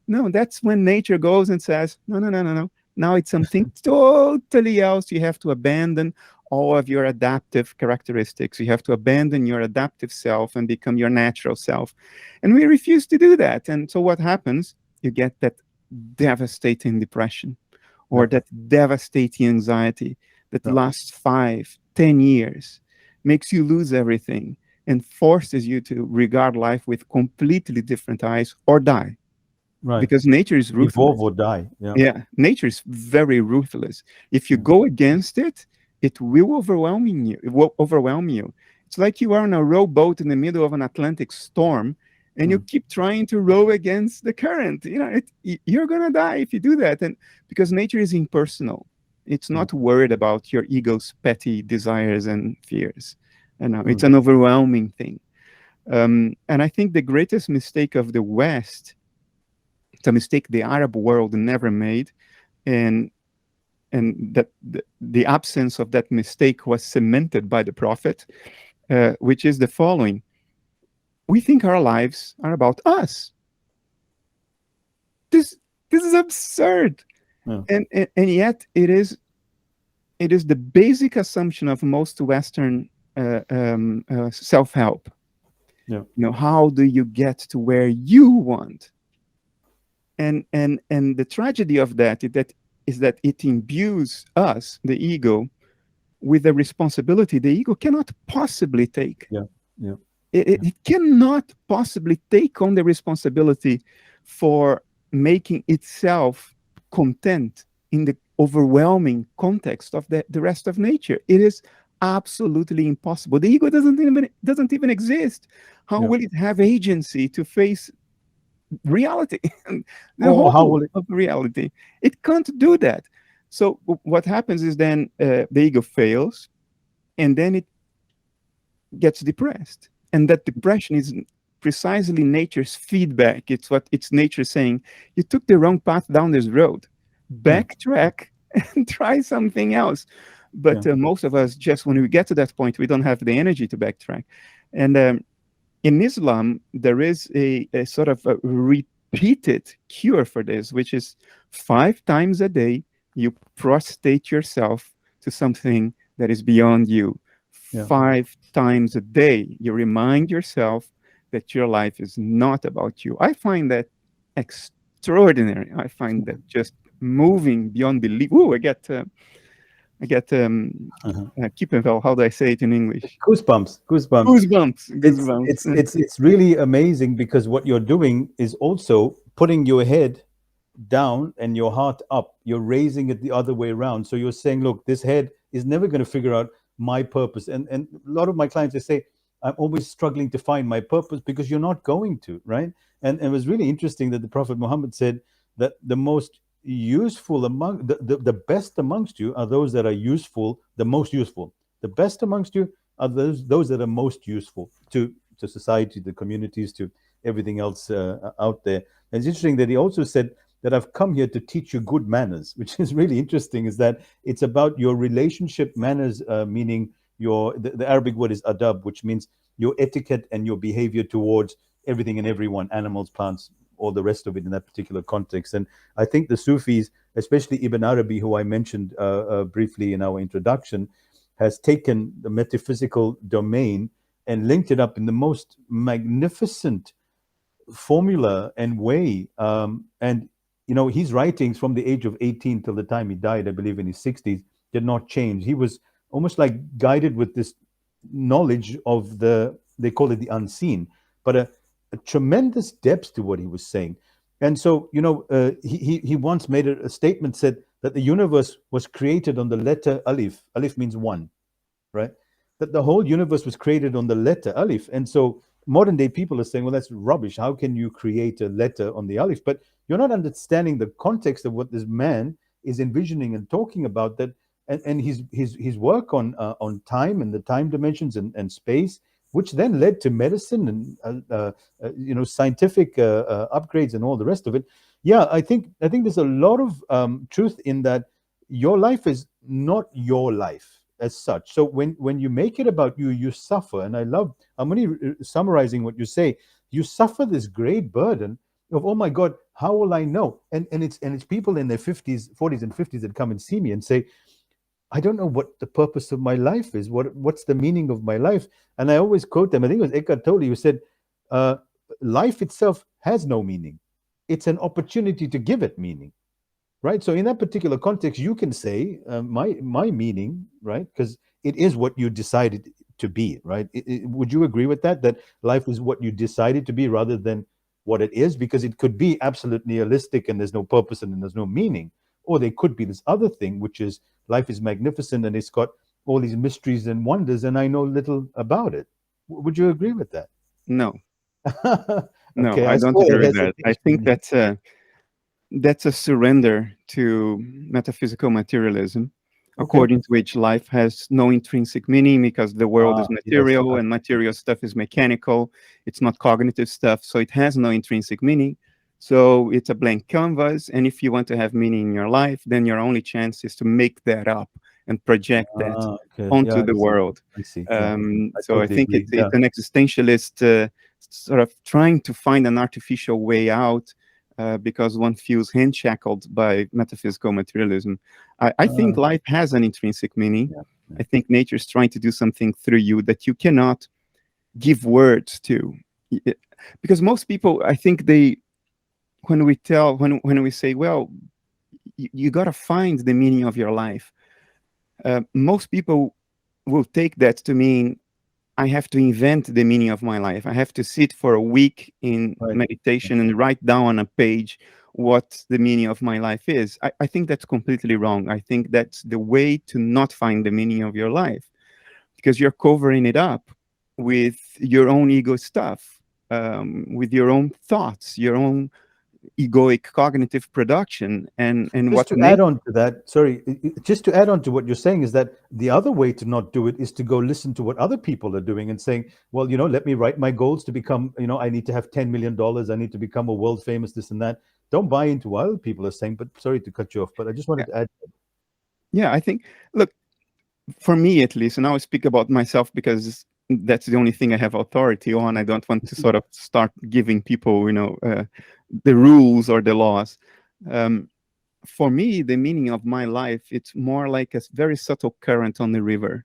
No, that's when nature goes and says, no. Now it's something totally else. You have to abandon all of your adaptive characteristics. You have to abandon your adaptive self and become your natural self. And we refuse to do that. And so what happens? You get that devastating depression or Yeah. that devastating anxiety that Yeah. lasts 5, 10 years, makes you lose everything and forces you to regard life with completely different eyes or die, Right. because nature is Evolve ruthless. or die. Yeah. Yeah, nature is very ruthless. If you Yeah. go against it, it will overwhelm you. It will overwhelm you. It's like you are on a rowboat in the middle of an Atlantic storm, and you Mm. keep trying to row against the current. You're gonna die if you do that. And because nature is impersonal, it's Yeah. not worried about your ego's petty desires and fears. And it's Mm. an overwhelming thing. And I think the greatest mistake of the West, it's a mistake the Arab world never made, and that the absence of that mistake was cemented by the prophet, which is the following: we think our lives are about us. This is absurd, Yeah. and yet it is the basic assumption of most Western self-help. Yeah. How do you get to where you want? And the tragedy of that is that it imbues us, the ego, with a responsibility the ego cannot possibly take. Yeah. Yeah. It cannot possibly take on the responsibility for making itself content in the overwhelming context of the rest of nature. It is absolutely impossible. The ego doesn't even exist. How Yeah. will it have agency to face reality? The Oh, how whole will it? of reality? It can't do that. So what happens is then the ego fails, and then it gets depressed. And that depression is precisely nature's feedback. It's nature saying, you took the wrong path down this road. Yeah. Backtrack and try something else. But Yeah. most of us, just when we get to that point, we don't have the energy to backtrack. And in Islam, there is a sort of a repeated cure for this, which is 5 times a day, you prostrate yourself to something that is beyond you. Yeah. 5 times a day, you remind yourself that your life is not about you. I find that extraordinary. I find that just moving beyond belief. Ooh, I get Uh-huh. Kippenvel. How do I say it in English? Goosebumps. Goosebumps. Goosebumps. It's Goosebumps. it's it's it's really amazing because what you're doing is also putting your head down and your heart up. You're raising it the other way around. So you're saying, look, this head is never going to figure out my purpose. And a lot of my clients, they say, I'm always struggling to find my purpose, because you're not going to, right? And it was really interesting that the Prophet Muhammad said that the most useful among the best amongst you are those that are useful, the most useful. The best amongst you are those that are most useful to society, the communities, to everything else out there. And it's interesting that he also said that I've come here to teach you good manners, which is really interesting, is that it's about your relationship manners, meaning the Arabic word is adab, which means your etiquette and your behavior towards everything and everyone, animals, plants, all the rest of it in that particular context. And I think the Sufis, especially Ibn Arabi, who I mentioned briefly in our introduction, has taken the metaphysical domain and linked it up in the most magnificent formula and way. And his writings from the age of 18 till the time he died, I believe in his 60s, did not change. He was almost like guided with this knowledge of they call it the unseen, but a tremendous depth to what he was saying. And so, he once made a statement, said that the universe was created on the letter Alif. Alif means one, right? That the whole universe was created on the letter Alif. And so modern day people are saying, well, that's rubbish. How can you create a letter on the Alif? But you're not understanding the context of what this man is envisioning and talking about, that and his work on time and the time dimensions and space, which then led to medicine and scientific upgrades and all the rest of it. Yeah, I think there's a lot of truth in that. Your life is not your life as such. So when you make it about you, you suffer. And I'm only summarizing what you say. You suffer this great burden of, oh my God, how will I know? And it's people in their 50s, 40s, and 50s that come and see me and say, I don't know what the purpose of my life is. What's the meaning of my life? And I always quote them. I think it was Eckhart Tolle who said, uh, "Life itself has no meaning. It's an opportunity to give it meaning." Right. So in that particular context, you can say my meaning, right? Because it is what you decided to be, right? Would you agree with that? That life is what you decided to be rather than what it is, because it could be absolute nihilistic and there's no purpose and there's no meaning, or there could be this other thing, which is life is magnificent and it's got all these mysteries and wonders, and I know little about it. Would you agree with that? No, no, Okay, I I don't saw agree a with that. I think hesitation. that's a surrender to metaphysical materialism, Okay. according to which life has no intrinsic meaning because the world is Yes. material and material stuff is mechanical. It's not cognitive stuff, so it has no intrinsic meaning. So it's a blank canvas. And if you want to have meaning in your life, then your only chance is to make that up and project that Okay. onto Yeah, the world. I see. Yeah, I So I totally think agree. it's an existentialist sort of trying to find an artificial way out because one feels handshackled by metaphysical materialism. I think life has an intrinsic meaning. Yeah, I think nature is trying to do something through you that you cannot give words to. Because most people, I think when we say, well, you got to find the meaning of your life, most people will take that to mean I have to invent the meaning of my life. I have to sit for a week in right. meditation and write down on a page what the meaning of my life is. I think that's completely wrong. I think that's the way to not find the meaning of your life, because you're covering it up with your own ego stuff, with your own thoughts, your own egoic cognitive production, and Just what to nature. add on to that, sorry, just to add on to what you're saying is that the other way to not do it is to go listen to what other people are doing and saying, well, let me write my goals to become, I need to have $10 million. I need to become a world famous, this and that. Don't buy into what other people are saying, but sorry to cut you off, but I just wanted to add. Yeah, I think, look, for me at least, and I'll speak about myself because that's the only thing I have authority on. I don't want to sort of start giving people, the rules or the laws. For me, the meaning of my life, it's more like a very subtle current on the river.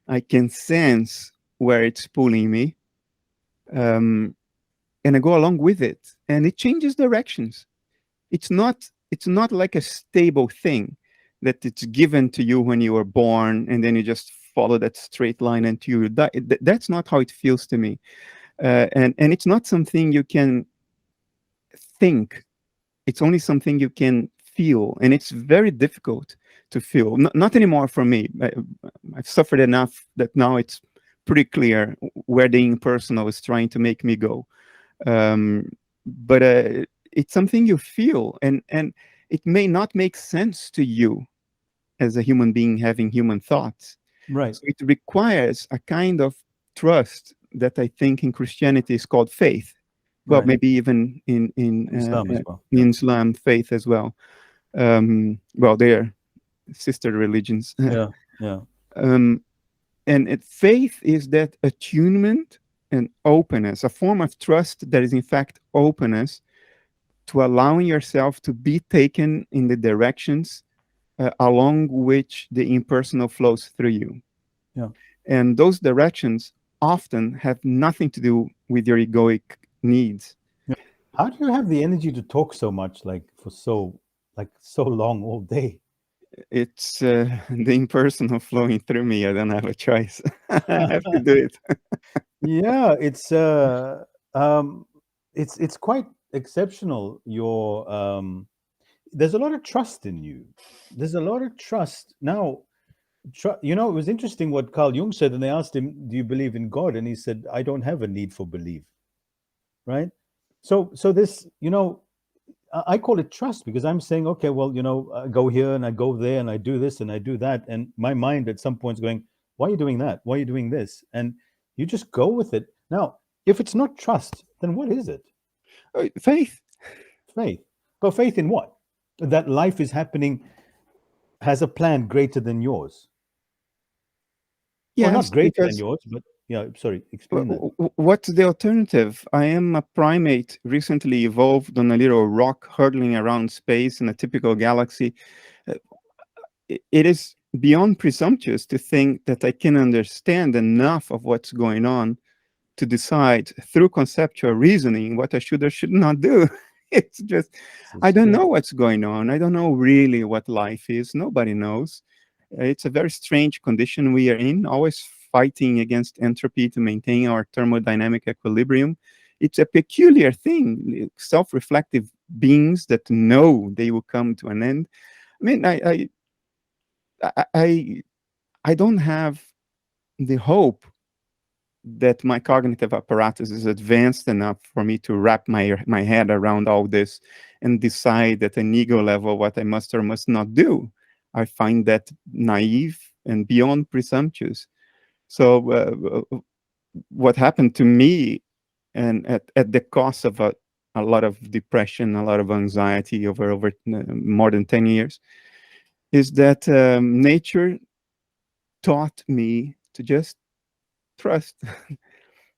I can sense where it's pulling me, and I go along with it, and it changes directions. It's not like a stable thing that it's given to you when you were born and then you just follow that straight line until you die. That's not how it feels to me, and it's not something you can think. It's only something you can feel, and it's very difficult to feel. Not anymore for me. I've suffered enough that now it's pretty clear where the impersonal is trying to make me go. But it's something you feel, and it may not make sense to you as a human being having human thoughts. Right. So it requires a kind of trust that I think in Christianity is called faith. Well, Right. maybe even Islam as well. in Islam, faith as well. Well, they're sister religions. Yeah. Yeah. And faith is that attunement and openness, a form of trust that is in fact openness to allowing yourself to be taken in the directions along which the impersonal flows through you. Yeah. And those directions often have nothing to do with your egoic needs. How do you have the energy to talk so much, like for so long all day? It's the impersonal flowing through me. I don't have a choice. I have to do it. Yeah, it's quite exceptional. There's a lot of trust in you. There's a lot of trust. Now, it was interesting what Carl Jung said, and they asked him, "Do you believe in God?" And he said, "I don't have a need for belief." Right? So this, I call it trust, because I'm saying, okay, well, I go here and I go there and I do this and I do that, and my mind at some point is going, "Why are you doing that? Why are you doing this?" And you just go with it. Now, if it's not trust, then what is it? Faith. Faith. But faith in what? That life is happening, has a plan greater than yours. Or not Yes, greater than because yours, but yeah, sorry, explain that. what's the alternative? I am a primate recently evolved on a little rock hurtling around space in a typical galaxy. It is beyond presumptuous to think that I can understand enough of what's going on to decide through conceptual reasoning what I should or should not do. It's just, I don't Yeah. know what's going on. I don't know really what life is. Nobody knows. It's a very strange condition we are in, always fighting against entropy to maintain our thermodynamic equilibrium. It's a peculiar thing. Self-reflective beings that know they will come to an end. I mean, I, I, I don't have the hope that my cognitive apparatus is advanced enough for me to wrap my head around all this and decide at an ego level what I must or must not do. I find that naive and beyond presumptuous. So what happened to me, and at the cost of a lot of depression, a lot of anxiety over more than 10 years, is that nature taught me to just trust,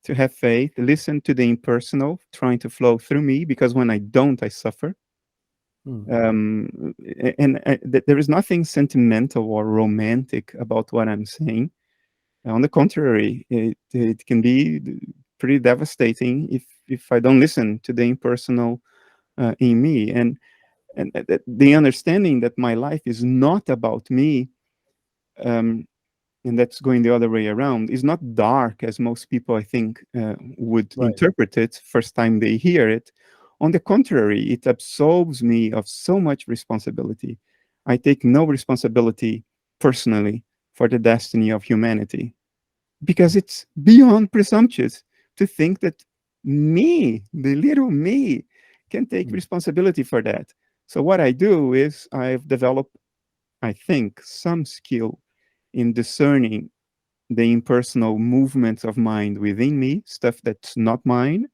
to have faith, listen to the impersonal trying to flow through me, because when I don't, I suffer. Mm. There is nothing sentimental or romantic about what I'm saying. On the contrary, it can be pretty devastating if I don't listen to the impersonal in me. And the understanding that my life is not about me, um, and that's going the other way around, is not dark as most people, I think, would Right. interpret it first time they hear it. On the contrary, it absolves me of so much responsibility. I take no responsibility personally for the destiny of humanity, because it's beyond presumptuous to think that me, the little me, can take Mm. responsibility for that. So what I do is I've developed, I think, some skill in discerning the impersonal movements of mind within me, stuff that's not mine,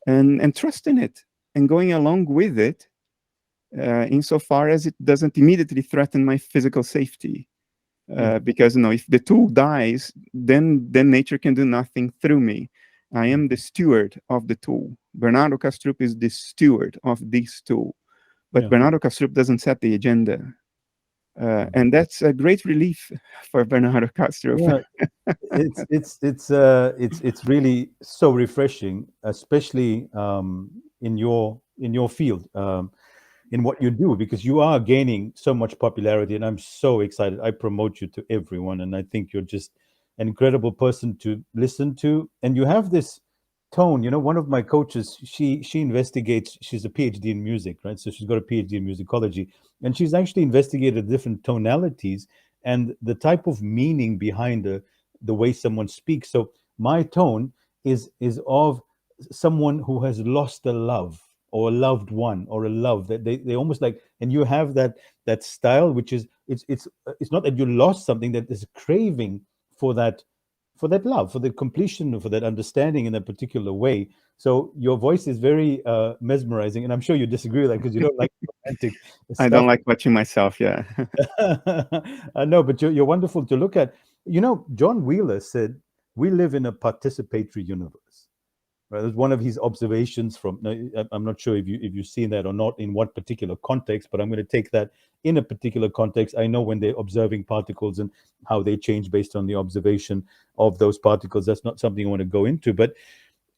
and trusting it and going along with it, insofar as it doesn't immediately threaten my physical safety. Yeah. Because if the tool dies, then nature can do nothing through me. I am the steward of the tool. Bernardo Kastrup is the steward of this tool, but Yeah. Bernardo Kastrup doesn't set the agenda, and that's a great relief for Bernardo Kastrup. Yeah. It's really so refreshing, especially in your field, in what you do, because you are gaining so much popularity, and I'm so excited. I promote you to everyone, and I think you're just an incredible person to listen to, and you have this tone. You know, one of my coaches, she investigates. She's a PhD in music, right? So she's got a PhD in musicology, and she's actually investigated different tonalities and the type of meaning behind the way someone speaks. So my tone is of someone who has lost a love or a loved one or a love, that they almost like, and you have that style, which is it's not that you lost something, that is craving for that, for that love, for the completion, for that understanding in a particular way. So your voice is very mesmerizing, and I'm sure you disagree with that because you don't like romantic I don't stuff. like watching myself. Yeah. No, but you're wonderful to look at. You know, John Wheeler said, "We live in a participatory universe." Right? That's one of his observations from. Now, I'm not sure if you've seen that or not in what particular context, but I'm going to take that in a particular context. I know when they're observing particles and how they change based on the observation of those particles. That's not something I want to go into, but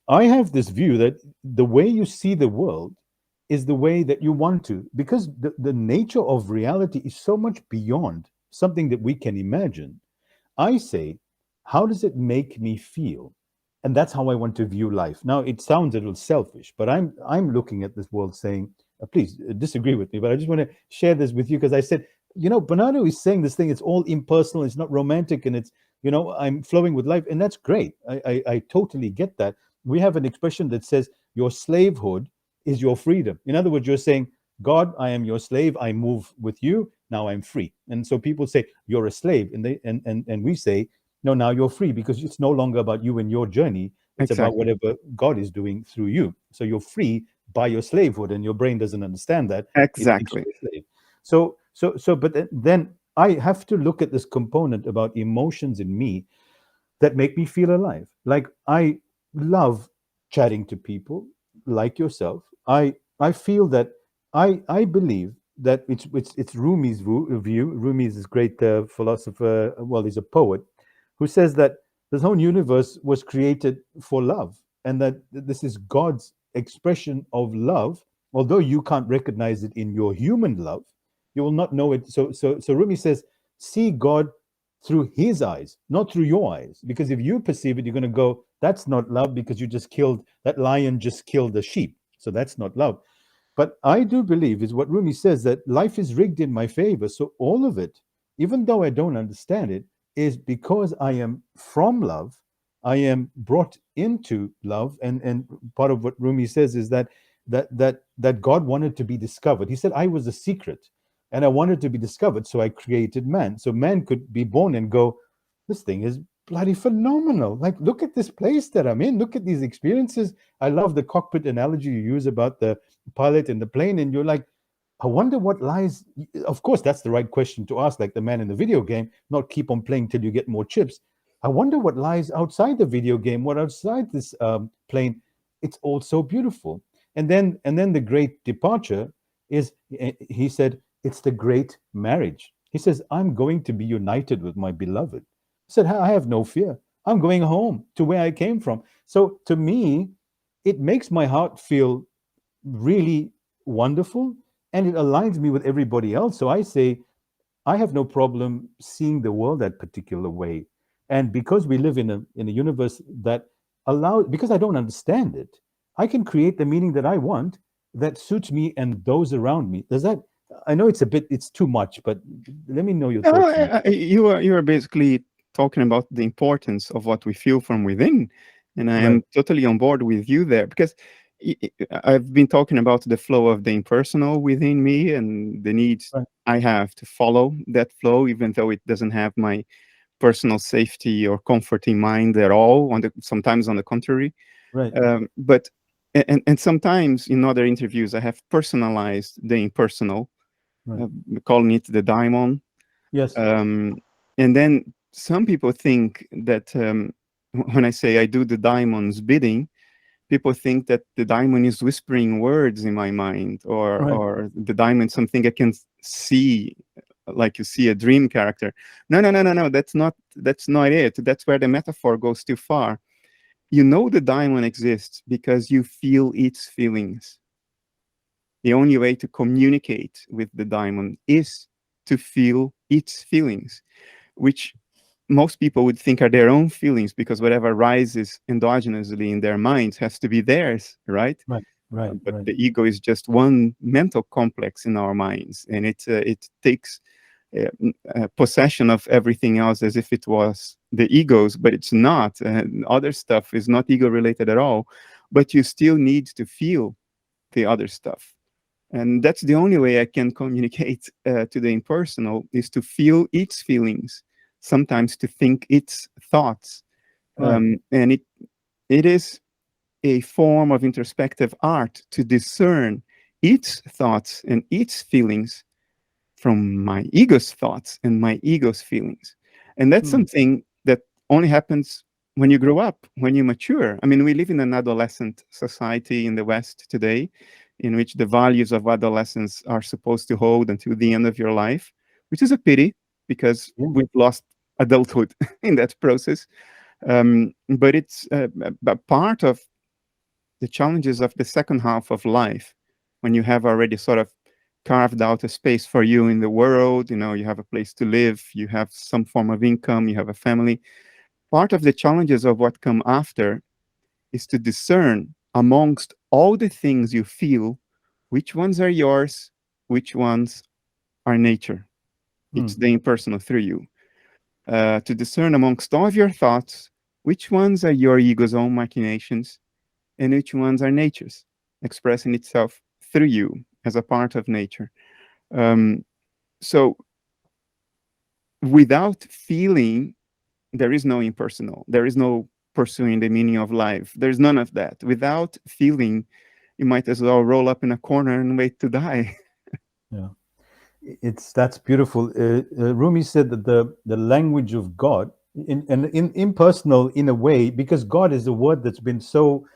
I have this view that the way you see the world is the way that you want to, because the nature of reality is so much beyond something that we can imagine. I say, how does it make me feel? And that's how I want to view life. Now, it sounds a little selfish, but I'm looking at this world saying, please disagree with me, but I just want to share this with you because I said, you know, Bernardo is saying this thing, it's all impersonal, it's not romantic, and it's, you know, I'm flowing with life, and that's great. I totally get that. We have an expression that says, your slavehood is your freedom. In other words, you're saying, God, I am your slave. I move with you. Now I'm free. And so people say, you're a slave. And and we say, no, now you're free, because it's no longer about you and your journey. It's about Exactly. whatever God is doing through you. So you're free by your slavehood, and your brain doesn't understand that. It thinks Exactly. you're a slave. But then I have to look at this component about emotions in me that make me feel alive. Like, I love chatting to people like yourself. I feel that I believe that it's Rumi's view. Rumi is this great philosopher. Well, he's a poet who says that this whole universe was created for love, and that this is God's expression of love. Although you can't recognize it in your human love, you will not know it. So Rumi says, see God through His eyes, not through your eyes. Because if you perceive it, you're going to go, that's not love, because you just killed that lion, just killed the sheep. So that's not love. But I do believe, is what Rumi says, that life is rigged in my favor. So all of it, even though I don't understand it, is because I am from love. I am brought into love. And part of what Rumi says is that God wanted to be discovered. He said, I was a secret and I wanted to be discovered. So I created man. So man could be born and go, this thing is bloody phenomenal. Like, look at this place that I'm in. Look at these experiences. I love the cockpit analogy you use about the pilot and the plane. And you're like, I wonder what lies. Of course, that's the right question to ask, like the man in the video game, not keep on playing till you get more chips. I wonder what lies outside the video game, what outside this plane. It's all so beautiful. And then the great departure is, he said, it's the great marriage. He says, I'm going to be united with my beloved. He said, I have no fear. I'm going home to where I came from. So to me, it makes my heart feel really wonderful, and it aligns me with everybody else. So I say, I have no problem seeing the world that particular way. And because we live in a universe that allows, because I don't understand it, I can create the meaning that I want that suits me and those around me. Does that, I know it's too much, but let me know your No, thoughts. you are basically talking about the importance of what we feel from within, and I Right, am totally on board with you there, because I've been talking about the flow of the impersonal within me and the needs right, I have to follow that flow, even though it doesn't have my personal safety or comfort in mind at all. Sometimes on the contrary, right, but and sometimes in other interviews I have personalized the impersonal, right. calling it the daimon. Yes, Um, and then some people think that when I say I do the daimon's bidding, people think that the daimon is whispering words in my mind, right, or the daimon is something I can see, like you see a dream character. No, no, no, no, no. That's not it. That's where the metaphor goes too far. You know the daimon exists because you feel its feelings. The only way to communicate with the daimon is to feel its feelings, which most people would think are their own feelings, because whatever rises endogenously in their minds has to be theirs, right? right, right, But right, the ego is just one mental complex in our minds, and it takes possession of everything else as if it was the ego's, but it's not. Other stuff is not ego related at all, but you still need to feel the other stuff. And that's the only way I can communicate to the impersonal, is to feel its feelings, sometimes to think its thoughts. right. And it is a form of introspective art to discern its thoughts and its feelings from my ego's thoughts and my ego's feelings. And that's Hmm. something that only happens when you grow up, when you mature. I mean, we live in an adolescent society in the West today, in which the values of adolescence are supposed to hold until the end of your life, which is a pity because Yeah. we've lost adulthood in that process. But it's a part of the challenges of the second half of life, when you have already sort of carved out a space for you in the world. You have a place to live, you have some form of income, you have a family. Part of the challenges of what come after is to discern amongst all the things you feel, which ones are yours, which ones are nature. Hmm. It's the impersonal through you. To discern amongst all of your thoughts, which ones are your ego's own machinations, and which ones are nature's, expressing itself through you as a part of nature. So without feeling, there is no impersonal. There is no pursuing the meaning of life. There's none of that. Without feeling, you might as well roll up in a corner and wait to die. Yeah. That's beautiful. Rumi said that the language of God in impersonal in a way, because God is a word that's been so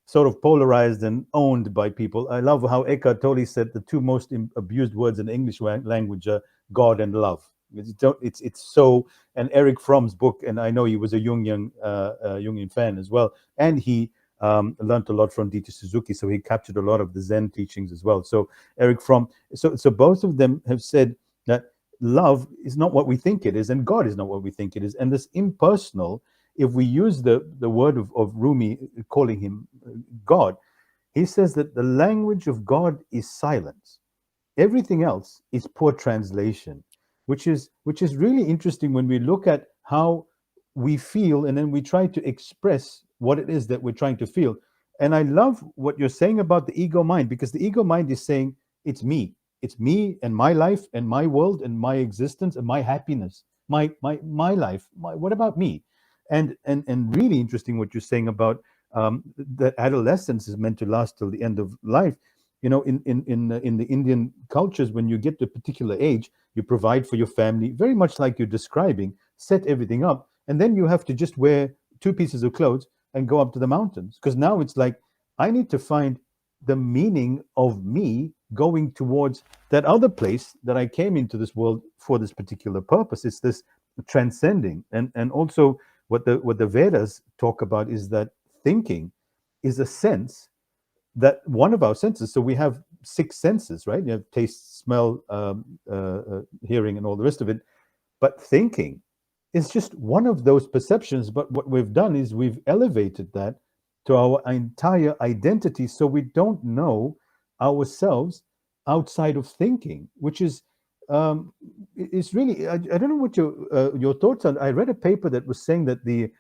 sort of polarized and owned by people. I love how Eckhart Tolle said the two most abused words in the English language are God and love. It's so. And Eric Fromm's book, and I know he was a Jungian fan as well, and he learned a lot from D.T. Suzuki, so he captured a lot of the Zen teachings as well. So Eric Fromm, so both of them have said that love is not what we think it is, and God is not what we think it is, and this impersonal. If we use the word of Rumi, calling him God, he says that the language of God is silence. Everything else is poor translation, which is really interesting when we look at how we feel and then we try to express what it is that we're trying to feel. And I love what you're saying about the ego mind, because the ego mind is saying it's me and my life and my world and my existence and my happiness, my life. What about me? And really interesting what you're saying about that adolescence is meant to last till the end of life. You know, in the Indian cultures, when you get to a particular age, you provide for your family, very much like you're describing, set everything up, and then you have to just wear 2 pieces of clothes and go up to the mountains. Because now it's like, I need to find the meaning of me going towards that other place that I came into this world for this particular purpose. It's this transcending. And also what the Vedas talk about is that thinking is a sense, that one of our senses. So we have 6 senses, right? You have taste, smell, hearing, and all the rest of it. But thinking is just one of those perceptions. But what we've done is we've elevated that to our entire identity, so we don't know ourselves outside of thinking, which is it's really, I don't know what your thoughts are. I read a paper that was saying that the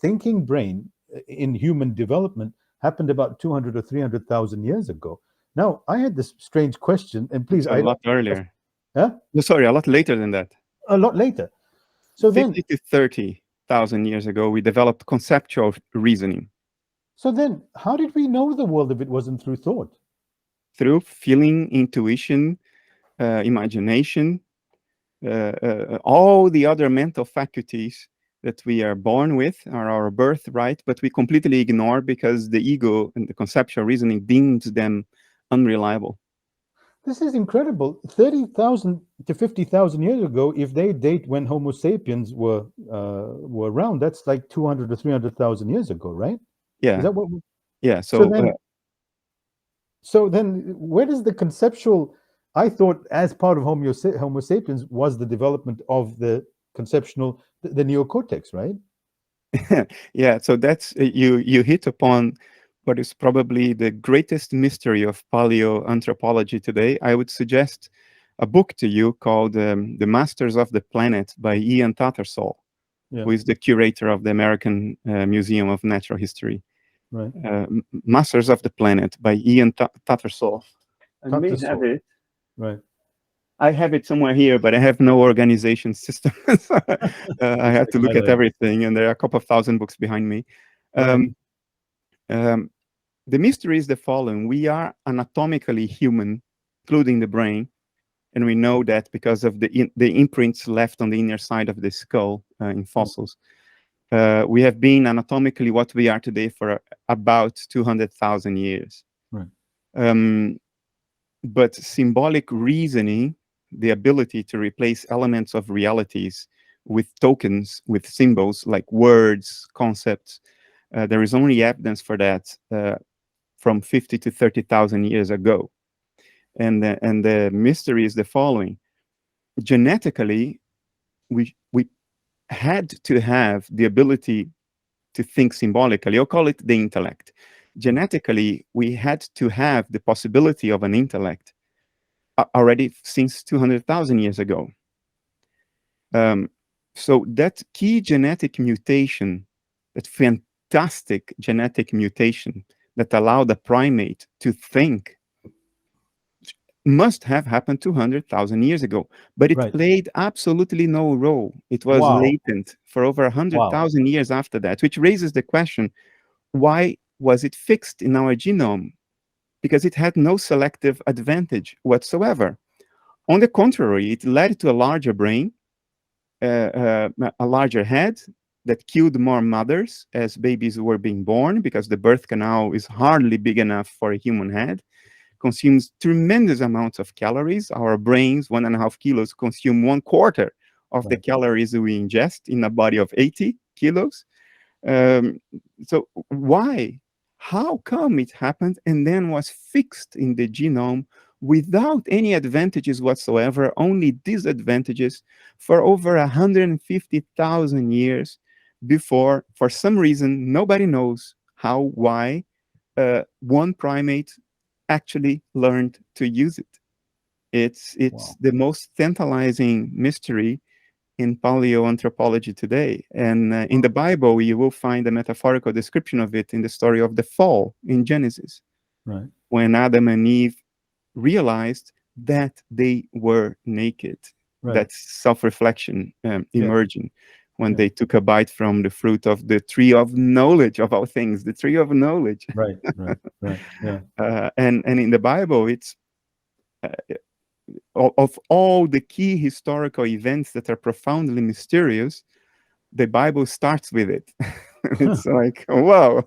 thinking brain in human development happened about 200 or 300,000 years ago. Now, I had this strange question, and please, a lot earlier. Huh? No, sorry, a lot later than that. A lot later. So 50 to 30,000 years ago, we developed conceptual reasoning. So then, how did we know the world if it wasn't through thought? Through feeling, intuition, imagination, all the other mental faculties that we are born with are our birthright, but we completely ignore because the ego and the conceptual reasoning deems them unreliable. This is incredible. 30,000 to 50,000 years ago, if they date when Homo sapiens were around, that's like 200 to 300,000 years ago, right? Yeah. Is that what? Yeah. So then, where does the conceptual? I thought, as part of Homo sapiens, was the development of the conceptual, the neocortex, right? Yeah. So that's you hit upon what is probably the greatest mystery of paleoanthropology today. I would suggest a book to you called The Masters of the Planet by Ian Tattersall, who is the curator of the American Museum of Natural History. Right. Masters of the Planet by Ian Tattersall. I may have it. Right. I have it somewhere here, but I have no organization system. So, I have to look at everything, and there are a couple of thousand books behind me. Right. The mystery is the following. We are anatomically human, including the brain, and we know that because of the imprints left on the inner side of the skull in fossils. We have been anatomically what we are today for about 200,000 years. Right. But symbolic reasoning, the ability to replace elements of realities with tokens, with symbols like words, concepts, there is only evidence for that from 50 to 30,000 years ago. And the mystery is the following. Genetically, we had to have the ability to think symbolically, or call it the intellect. Genetically, we had to have the possibility of an intellect already since 200,000 years ago. So that key genetic mutation, that fantastic genetic mutation that allowed the primate to think, must have happened 200,000 years ago, but it played absolutely no role. It was latent for over 100,000 years after that, which raises the question, why was it fixed in our genome? Because it had no selective advantage whatsoever. On the contrary, it led to a larger brain, a larger head, that killed more mothers as babies were being born, because the birth canal is hardly big enough for a human head, consumes tremendous amounts of calories. Our brains, 1.5 kilos, consume 1/4 of the Right. calories we ingest in a body of 80 kilos. Um, so why? How come it happened and then was fixed in the genome without any advantages whatsoever, only disadvantages for over 150,000 years before, for some reason, nobody knows how, why, one primate actually learned to use it. It's Wow. the most tantalizing mystery in paleoanthropology today. And in the Bible, you will find a metaphorical description of it in the story of the fall in Genesis, Right. when Adam and Eve realized that they were naked. Right. That's self-reflection Yeah. emerging when Yeah. they took a bite from the fruit of the tree of knowledge of all things, the tree of knowledge. Right. Right. Right. Yeah. And in the Bible, it's uh, of all the key historical events that are profoundly mysterious, the Bible starts with it. It's like, wow,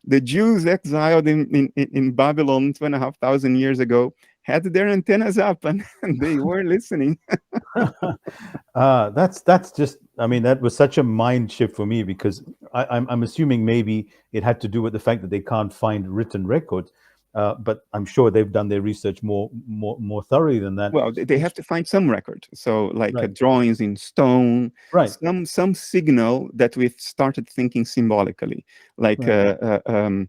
the Jews exiled in Babylon 2,500 years ago had their antennas up and they were listening. That's just. I mean, that was such a mind shift for me because I'm assuming maybe it had to do with the fact that they can't find written records, but I'm sure they've done their research more thoroughly than that. Well, they have Which to find some record. So, like right, drawings in stone, right, some signal that we've started thinking symbolically, like right,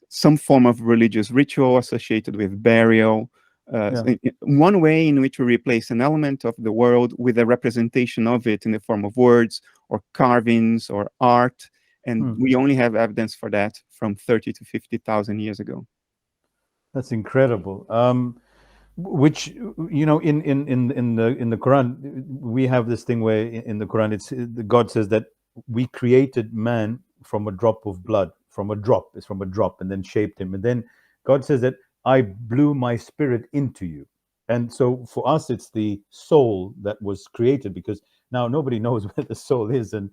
some form of religious ritual associated with burial. yeah, One way in which we replace an element of the world with a representation of it in the form of words or carvings or art. And hmm. we only have evidence for that from 30 to 50,000 years ago. That's incredible. Which in the Quran we have this thing where in the Quran it's the God says that we created man from a drop of blood, from a drop, it's from a drop, and then shaped him, and then God says that I blew my spirit into you. And so for us it's the soul that was created, because now nobody knows where the soul is. And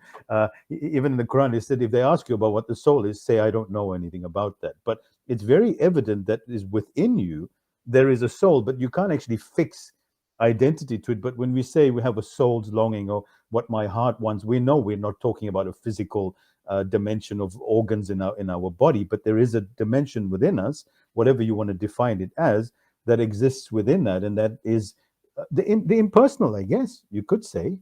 even in the Quran it said if they ask you about what the soul is, say I don't know anything about that. But it's very evident that is within you there is a soul, but you can't actually fix identity to it. But when we say we have a soul's longing or what my heart wants, we know we're not talking about a physical dimension of organs in our body, but there is a dimension within us, whatever you want to define it as, that exists within that, and that is the impersonal. I guess you could say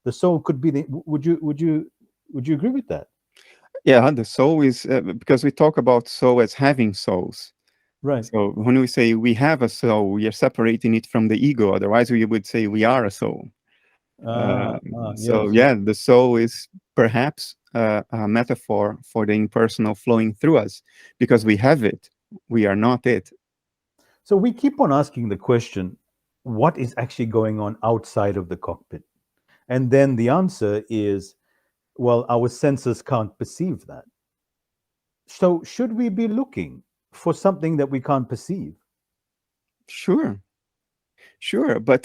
the soul could be the. Would you agree with that? Yeah, the soul is because we talk about soul as having souls. Right. So when we say we have a soul, we are separating it from the ego. Otherwise, we would say we are a soul. So Yes. yeah, the soul is perhaps a metaphor for the impersonal flowing through us, because we have it. We are not it. So we keep on asking the question, what is actually going on outside of the cockpit? And then the answer is, well, our senses can't perceive that. So should we be looking for something that we can't perceive? Sure, sure. But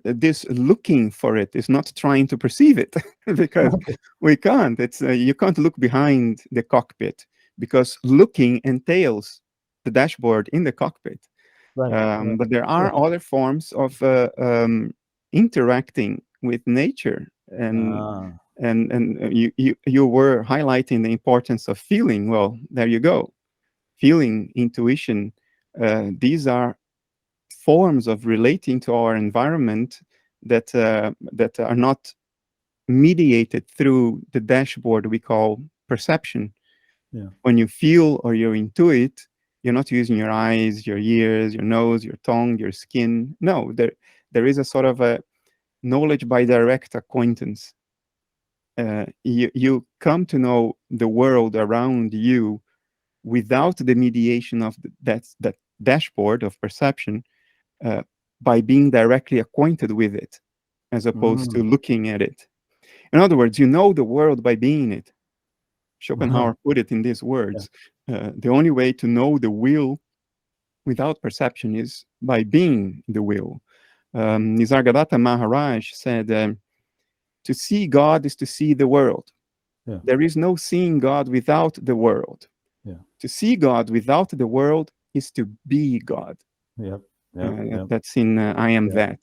this looking for it is not trying to perceive it, because Okay. we can't. It's you can't look behind the cockpit, because looking entails the dashboard in the cockpit. Right. Right. But there Yeah. are other forms of interacting with nature, Ah, and you were highlighting the importance of feeling. Well, there you go. Feeling, intuition. These are forms of relating to our environment that are not mediated through the dashboard we call perception. yeah. When you feel or you intuit, you're not using your eyes, your ears, your nose, your tongue, your skin. No, there is a sort of a knowledge by direct acquaintance. You come to know the world around you without the mediation of that dashboard of perception, uh, by being directly acquainted with it, as opposed to Mm. looking at it. In other words, you know the world by being it. Uh-huh. Schopenhauer put it in these Yeah. words: the only way to know the will without perception is by being the will. Nisargadatta Maharaj said, to see God is to see the world. Yeah. There is no seeing God without the world. Yeah. To see God without the world is to be God. Yeah. Yeah. Yeah. That's in I Am Yeah. That,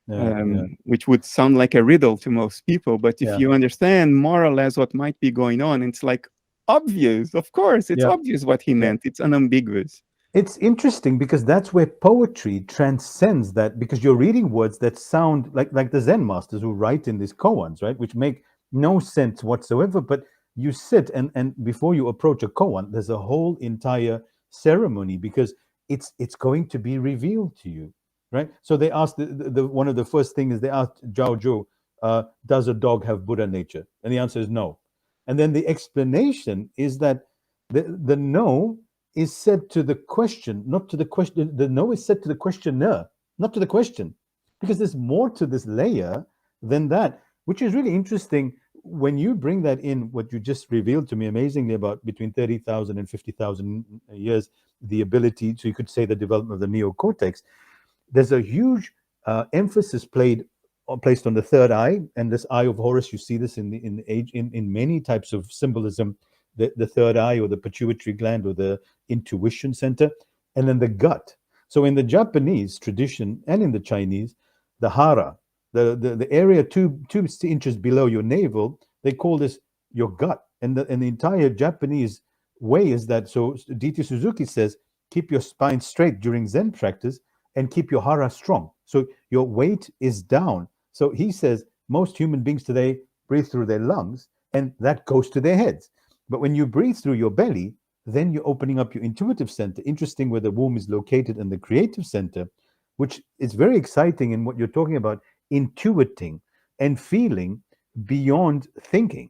Yeah. Yeah. which would sound like a riddle to most people. But if Yeah. you understand more or less what might be going on, it's like obvious. Of course, it's Yeah. obvious what he Yeah. meant. It's unambiguous. It's interesting because that's where poetry transcends that, because you're reading words that sound like the Zen masters who write in these koans, right? Which make no sense whatsoever. But you sit and before you approach a koan, there's a whole entire ceremony because it's going to be revealed to you, right? So they asked the one of the first things is they asked Zhao Zhou, does a dog have Buddha nature? And the answer is no. And then the explanation is that the no is said to the question, not to the question. The no is said to the questioner, not to the question, because there's more to this layer than that, which is really interesting when you bring that in. What you just revealed to me amazingly about between 30,000 and 50,000 years, the ability, so you could say the development of the neocortex. There's a huge emphasis placed on the third eye, and this eye of Horus. You see this in many types of symbolism. The third eye, or the pituitary gland, or the intuition center, and then the gut. So in the Japanese tradition and in the Chinese, the hara, the area two inches below your navel, they call this your gut. And the entire Japanese way is that. So D.T. Suzuki says, keep your spine straight during Zen practice and keep your hara strong. So your weight is down. So he says most human beings today breathe through their lungs, and that goes to their heads. But when you breathe through your belly, then you're opening up your intuitive center. Interesting where the womb is located in the creative center, which is very exciting in what you're talking about, intuiting and feeling beyond thinking.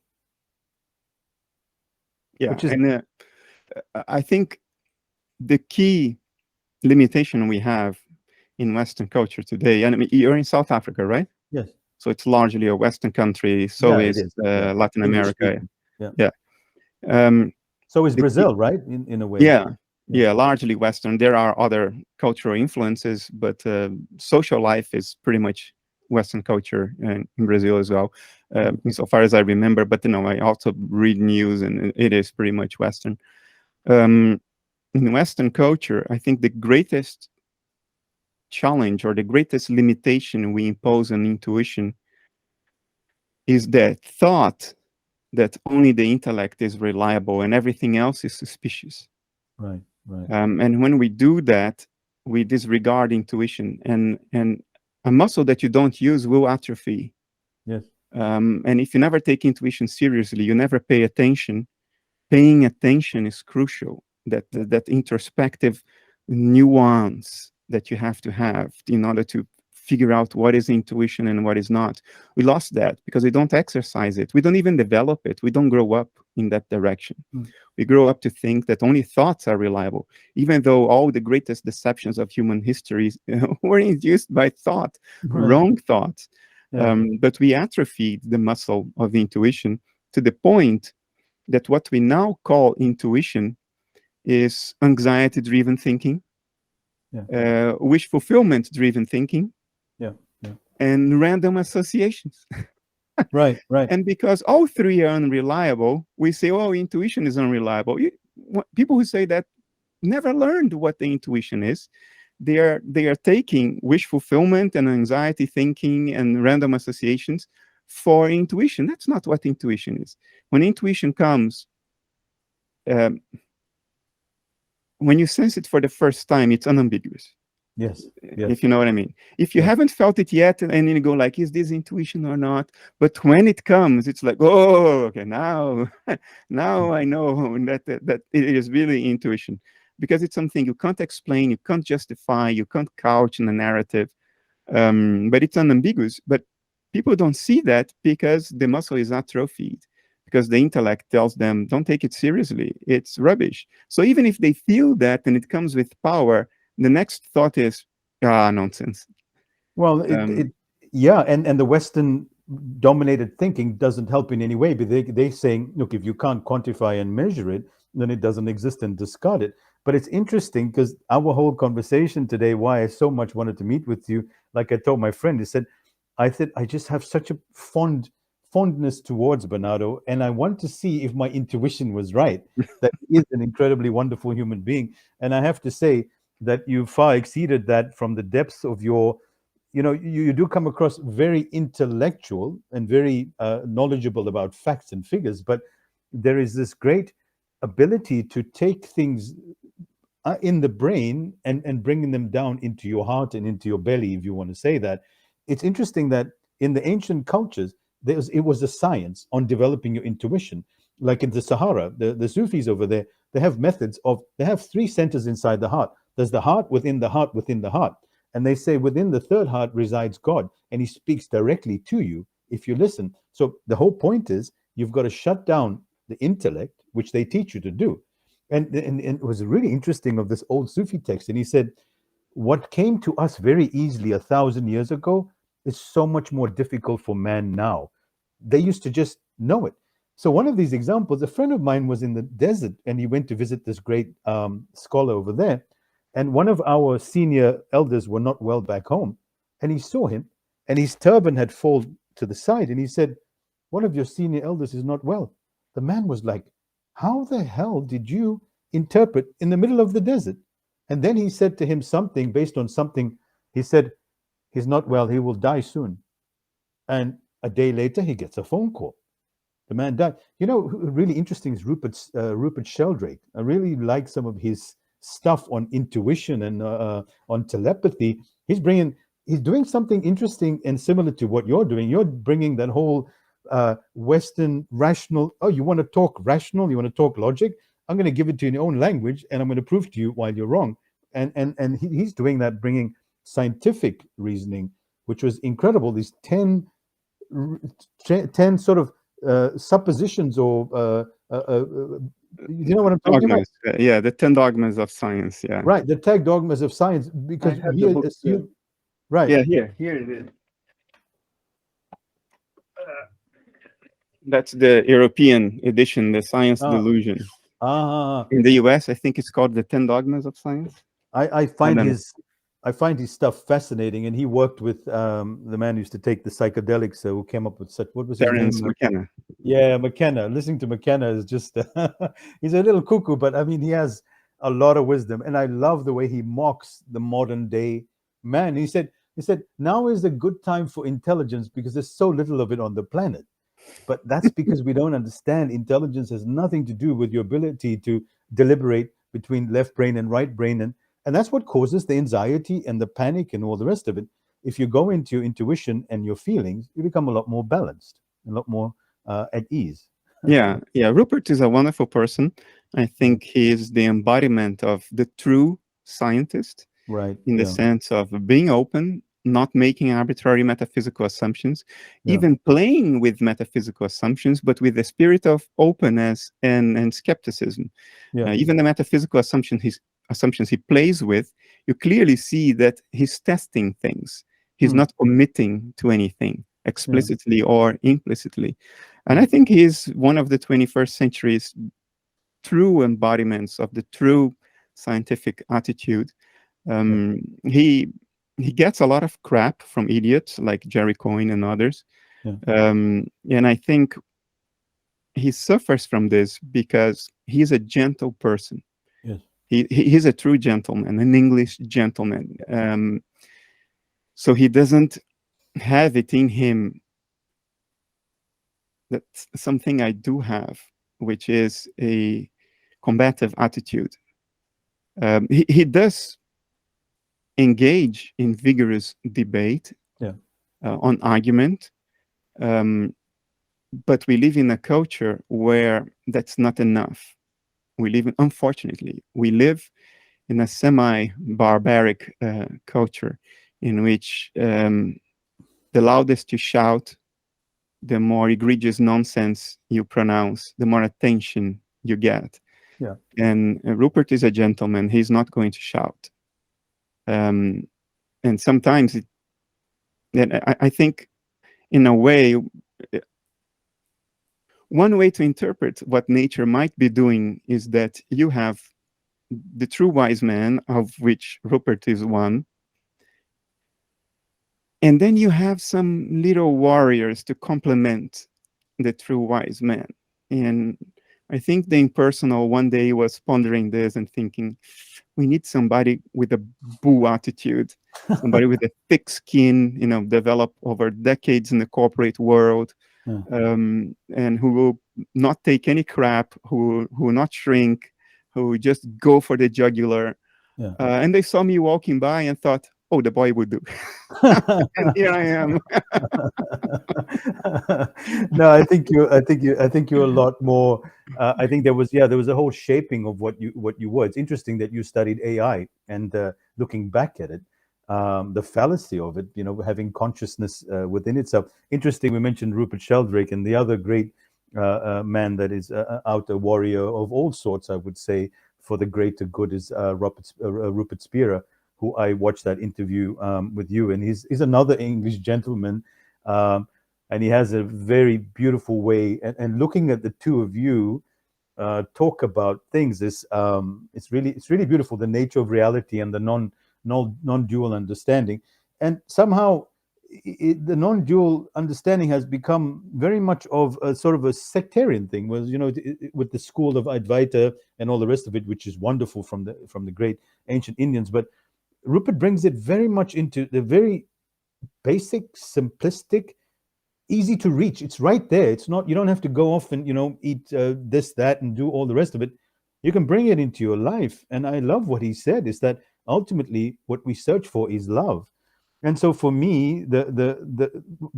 Yeah, Which is, and I think the key limitation we have in Western culture today, and I mean, you're in South Africa, right? yes. So it's largely a Western country. So Yeah, it is is. Yeah. Latin English America. speaking. Yeah. Yeah. Um, So is the key, Brazil, right? In a way. yeah, Yeah. yeah, largely Western. There are other cultural influences, but social life is pretty much Western culture in Brazil as well, insofar as I remember. But I also read news, and it is pretty much Western. In Western culture, I think the greatest challenge or the greatest limitation we impose on intuition is that thought that only the intellect is reliable and everything else is suspicious. Right. Right. And when we do that, we disregard intuition, and a muscle that you don't use will atrophy. Yes. And if you never take intuition seriously, you never pay attention. Paying attention is crucial. That introspective nuance that you have to have in order to figure out what is intuition and what is not. We lost that because we don't exercise it. We don't even develop it. We don't grow up in that direction. We grow up to think that only thoughts are reliable, even though all the greatest deceptions of human history were induced by thought, wrong thoughts. Yeah. But we atrophied the muscle of intuition to the point that what we now call intuition is anxiety-driven thinking, wish fulfillment-driven thinking, and random associations. Right. And because all three are unreliable, we say, oh, intuition is unreliable. People who say that never learned what the intuition is. They are taking wish fulfillment and anxiety thinking and random associations for intuition. That's not what intuition is. When intuition comes, when you sense it for the first time, it's unambiguous. Yes. If you know what I mean. If you haven't felt it yet, and then you go like, is this intuition or not? But when it comes, it's like, oh, okay, now I know that it is really intuition, because it's something you can't explain, you can't justify, you can't couch in a narrative, but it's unambiguous. But people don't see that because the muscle is atrophied, because the intellect tells them, don't take it seriously, it's rubbish. So even if they feel that and it comes with power, the next thought is, nonsense. Well, and the Western dominated thinking doesn't help in any way, but they're saying, look, if you can't quantify and measure it, then it doesn't exist, and discard it. But it's interesting because our whole conversation today, why I so much wanted to meet with you, like I told my friend, I said, I just have such a fond fondness towards Bernardo, and I want to see if my intuition was right, that he is an incredibly wonderful human being. And I have to say that you far exceeded that from the depths of your, you do come across very intellectual and very knowledgeable about facts and figures, but there is this great ability to take things in the brain and bringing them down into your heart and into your belly, if you want to say that. It's interesting that in the ancient cultures, it was a science on developing your intuition. Like in the Sahara, the Sufis over there, they have three centers inside the heart. There's the heart within the heart within the heart. And they say within the third heart resides God, and he speaks directly to you if you listen. So the whole point is you've got to shut down the intellect, which they teach you to do. And it was really interesting of this old Sufi text. And he said, what came to us very easily 1,000 years ago is so much more difficult for man now. They used to just know it. So one of these examples, a friend of mine was in the desert and he went to visit this great scholar over there. And one of our senior elders were not well back home. And he saw him and his turban had fallen to the side. And he said, one of your senior elders is not well. The man was like, how the hell did you interpret in the middle of the desert? And then he said to him something based on something. He said, he's not well. He will die soon. And a day later, he gets a phone call. The man died. Really interesting is Rupert Sheldrake. I really like some of his stuff on intuition and on telepathy. He's doing something interesting and similar to what you're doing. You're bringing that whole Western rational. Oh, you want to talk rational? You want to talk logic? I'm going to give it to you in your own language, and I'm going to prove to you why you're wrong. And he's doing that, bringing scientific reasoning, which was incredible. These 10 sort of suppositions or you know what I'm talking dogmas. about? Yeah, the 10 dogmas of science. Yeah, right. The 10 dogmas of science, because right. Yeah, here it is. That's the European edition, the Science Delusion. In the US, I think it's called the 10 Dogmas of Science. I find his stuff fascinating, and he worked with the man who used to take the psychedelics, who came up with such. What was his name? McKenna. Yeah, McKenna. Listening to McKenna is just he's a little cuckoo, but I mean he has a lot of wisdom, and I love the way he mocks the modern day man. He said now is a good time for intelligence because there's so little of it on the planet. But that's because we don't understand intelligence has nothing to do with your ability to deliberate between left brain and right brain. And that's what causes the anxiety and the panic and all the rest of it. If you go into your intuition and your feelings, you become a lot more balanced, a lot more at ease. Yeah. Rupert is a wonderful person. I think he is the embodiment of the true scientist. Right. In the sense of being open, not making arbitrary metaphysical assumptions, even playing with metaphysical assumptions, but with the spirit of openness and skepticism. Even the metaphysical assumptions he plays with, you clearly see that he's testing things. He's not committing to anything explicitly or implicitly. And I think he's one of the 21st century's true embodiments of the true scientific attitude. He gets a lot of crap from idiots like Jerry Coyne and others. And I think he suffers from this because he's a gentle person. He's a true gentleman, an English gentleman. So he doesn't have it in him. That's something I do have, which is a combative attitude. He does engage in vigorous debate on argument, but we live in a culture where that's not enough. Unfortunately, we live in a semi-barbaric culture in which the loudest you shout, the more egregious nonsense you pronounce, the more attention you get. And Rupert is a gentleman. He's not going to shout. And sometimes I think, in a way, one way to interpret what nature might be doing is that you have the true wise man, of which Rupert is one, and then you have some little warriors to complement the true wise man. And I think the impersonal one day was pondering this and thinking, we need somebody with a bull attitude, somebody with a thick skin, developed over decades in the corporate world, Yeah. and who will not take any crap, who will not shrink, who will just go for the jugular. Yeah. And they saw me walking by and thought, oh, the boy would do. And here I am. No, I think you're a lot more. I think there was a whole shaping of what you were. It's interesting that you studied AI and looking back at it, the fallacy of it, having consciousness within itself. Interesting. We mentioned Rupert Sheldrake, and the other great man that is out a warrior of all sorts, I would say, for the greater good is Rupert Spira, who I watched that interview with you, and he's another English gentleman, and he has a very beautiful way. And looking at the two of you talk about things, it's really beautiful. The nature of reality and the non-dual understanding, and somehow the non-dual understanding has become very much of a sort of a sectarian thing. Was with the school of Advaita and all the rest of it, which is wonderful from the great ancient Indians, but Rupert brings it very much into the very basic, simplistic, easy to reach. It's right there. It's not, you don't have to go off and, eat this, that, and do all the rest of it. You can bring it into your life. And I love what he said is that ultimately what we search for is love. And so for me,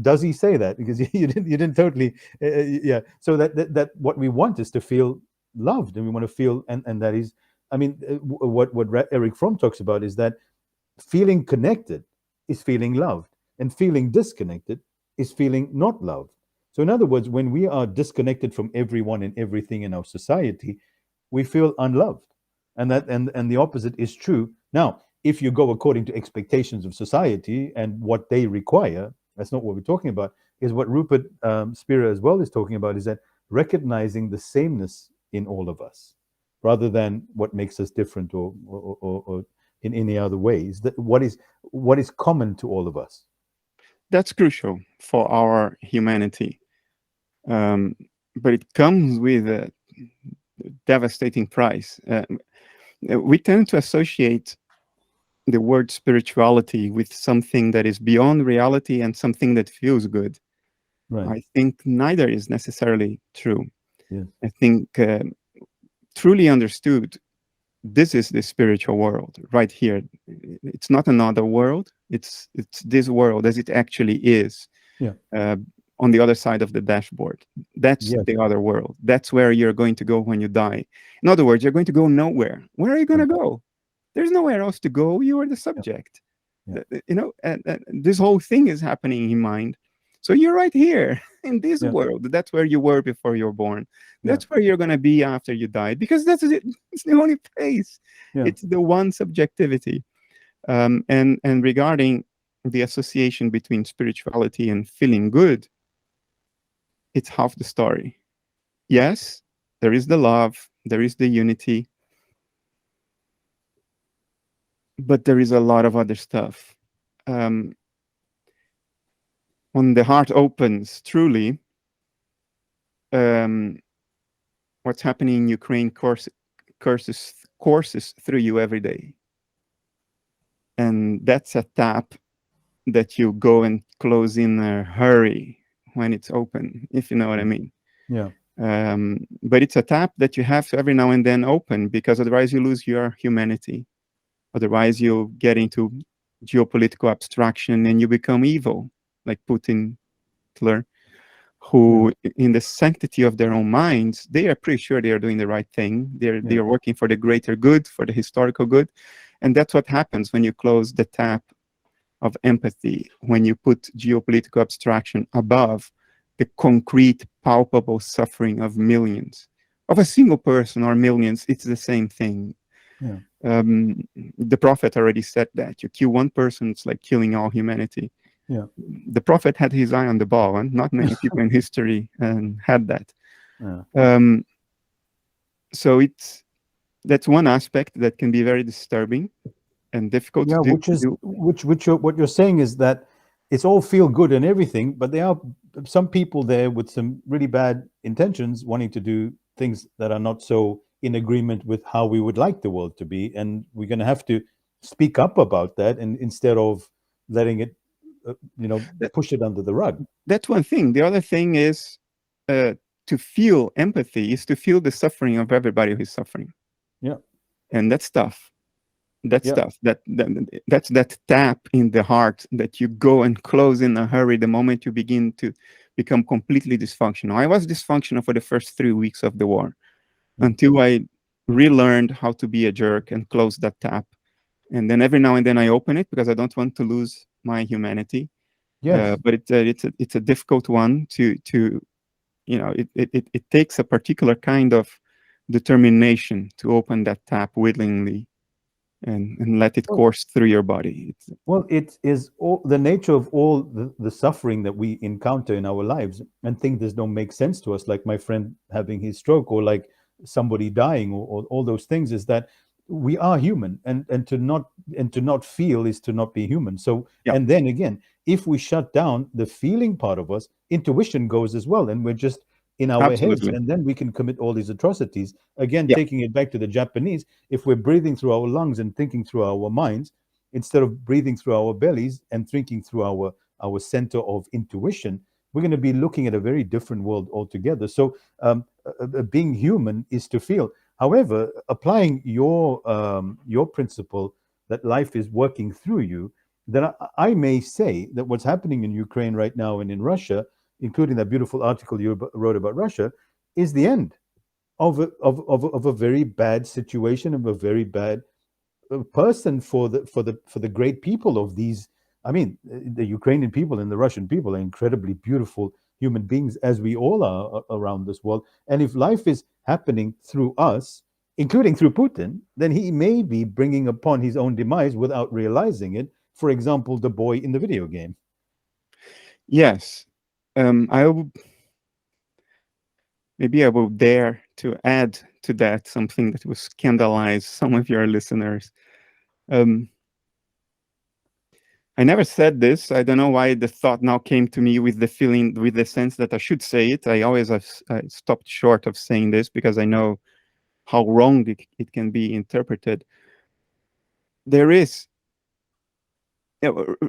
does he say that? Because you didn't totally, yeah. So that what we want is to feel loved, and we want to feel, and that is, I mean, what Eric Fromm talks about is that feeling connected is feeling loved, and feeling disconnected is feeling not loved. So in other words, when we are disconnected from everyone and everything in our society, we feel unloved. And the opposite is true. Now, if you go according to expectations of society and what they require, that's not what we're talking about. Is what Rupert Spira as well is talking about, is that recognizing the sameness in all of us, rather than what makes us different or in any other ways. That what is common to all of us. That's crucial for our humanity, but it comes with a devastating price. We tend to associate the word spirituality with something that is beyond reality and something that feels good. Right. I think neither is necessarily true. Yes. I think truly understood, this is the spiritual world right here. It's not another world. It's this world as it actually is. Yeah. On the other side of the dashboard. That's the other world. That's where you're going to go when you die. In other words, you're going to go nowhere. Where are you going to go? There's nowhere else to go. You are the subject. And this whole thing is happening in mind. So you're right here in this world. That's where you were before you were born. That's where you're going to be after you died, because that's it. It's the only place. It's the one subjectivity. And regarding the association between spirituality and feeling good, it's half the story. Yes, there is the love, there is the unity, but there is a lot of other stuff. When the heart opens truly, what's happening in Ukraine courses through you every day. And that's a tap that you go and close in a hurry when it's open, if you know what I mean. Yeah. But it's a tap that you have to every now and then open, because otherwise you lose your humanity. Otherwise you get into geopolitical abstraction and you become evil, like Putin, Hitler, who in the sanctity of their own minds, they are pretty sure they are doing the right thing. They are working for the greater good, for the historical good. And that's what happens when you close the tap of empathy, when you put geopolitical abstraction above the concrete, palpable suffering of millions. Of a single person or millions, it's the same thing. Yeah. The prophet already said that. You kill one person, it's like killing all humanity. Yeah. The prophet had his eye on the ball, and not many people in history had that. So that's one aspect that can be very disturbing and difficult to do. What you're saying is that it's all feel good and everything, but there are some people there with some really bad intentions, wanting to do things that are not so in agreement with how we would like the world to be, and we're going to have to speak up about that, and instead of letting it, That, push it under the rug. that's one thing. The other thing is to feel empathy is to feel the suffering of everybody who's suffering. Yeah. And that's tough. That's Yeah. tough. That's that tap in the heart that you go and close in a hurry the moment you begin to become completely dysfunctional. I was dysfunctional for the first 3 weeks of the war until I relearned how to be a jerk and close that tap. And then every now and then I open it because I don't want to lose my humanity. Yes. But it's a difficult one to it takes a particular kind of determination to open that tap willingly and let it course through your body. Well, it is all the nature of all the suffering that we encounter in our lives, and things that don't make sense to us, like my friend having his stroke, or like somebody dying, or all those things, is that we are human, and to not feel is to not be human. So, Yeah. and then again, if we shut down the feeling part of us, intuition goes as well, and we're just in our heads, Absolutely. and then we can commit all these atrocities. Again, Yeah. taking it back to the Japanese, if we're breathing through our lungs and thinking through our minds, instead of breathing through our bellies and thinking through our center of intuition, we're going to be looking at a very different world altogether. So being human is to feel. However, applying your principle that life is working through you, then I may say that what's happening in Ukraine right now and in Russia, including that beautiful article you wrote about Russia, is the end of a very bad situation, of a very bad person for the great people of these. I mean, the Ukrainian people and the Russian people are incredibly beautiful human beings, as we all are around this world. And if life is happening through us, including through Putin, then he may be bringing upon his own demise without realizing it. For example, the boy in the video game. Yes. Maybe I will dare to add to that something that will scandalize some of your listeners. I never said this. I don't know why the thought now came to me with the feeling, with the sense that I should say it. I always have stopped short of saying this because I know how wrong it can be interpreted. There is,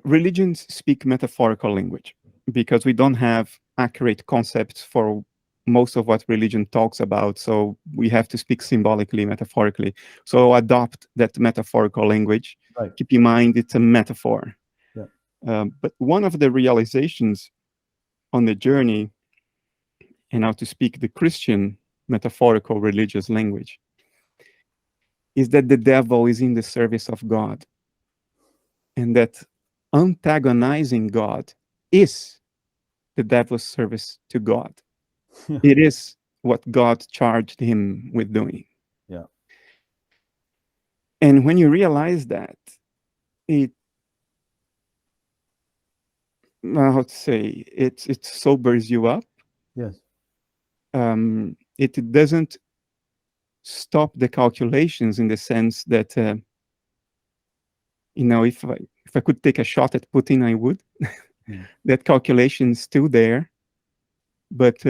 religions speak metaphorical language because we don't have accurate concepts for most of what religion talks about. So we have to speak symbolically, metaphorically. So adopt that metaphorical language. Right. Keep in mind it's a metaphor. Yeah. But one of the realizations on the journey, and now to speak the Christian metaphorical religious language, is that the devil is in the service of God, and that antagonizing God is the devil's service to God. It is what God charged him with doing. Yeah. And when you realize that, how to say, it sobers you up. Yes. It doesn't stop the calculations in the sense that if I could take a shot at Putin, I would. That calculation is still there, but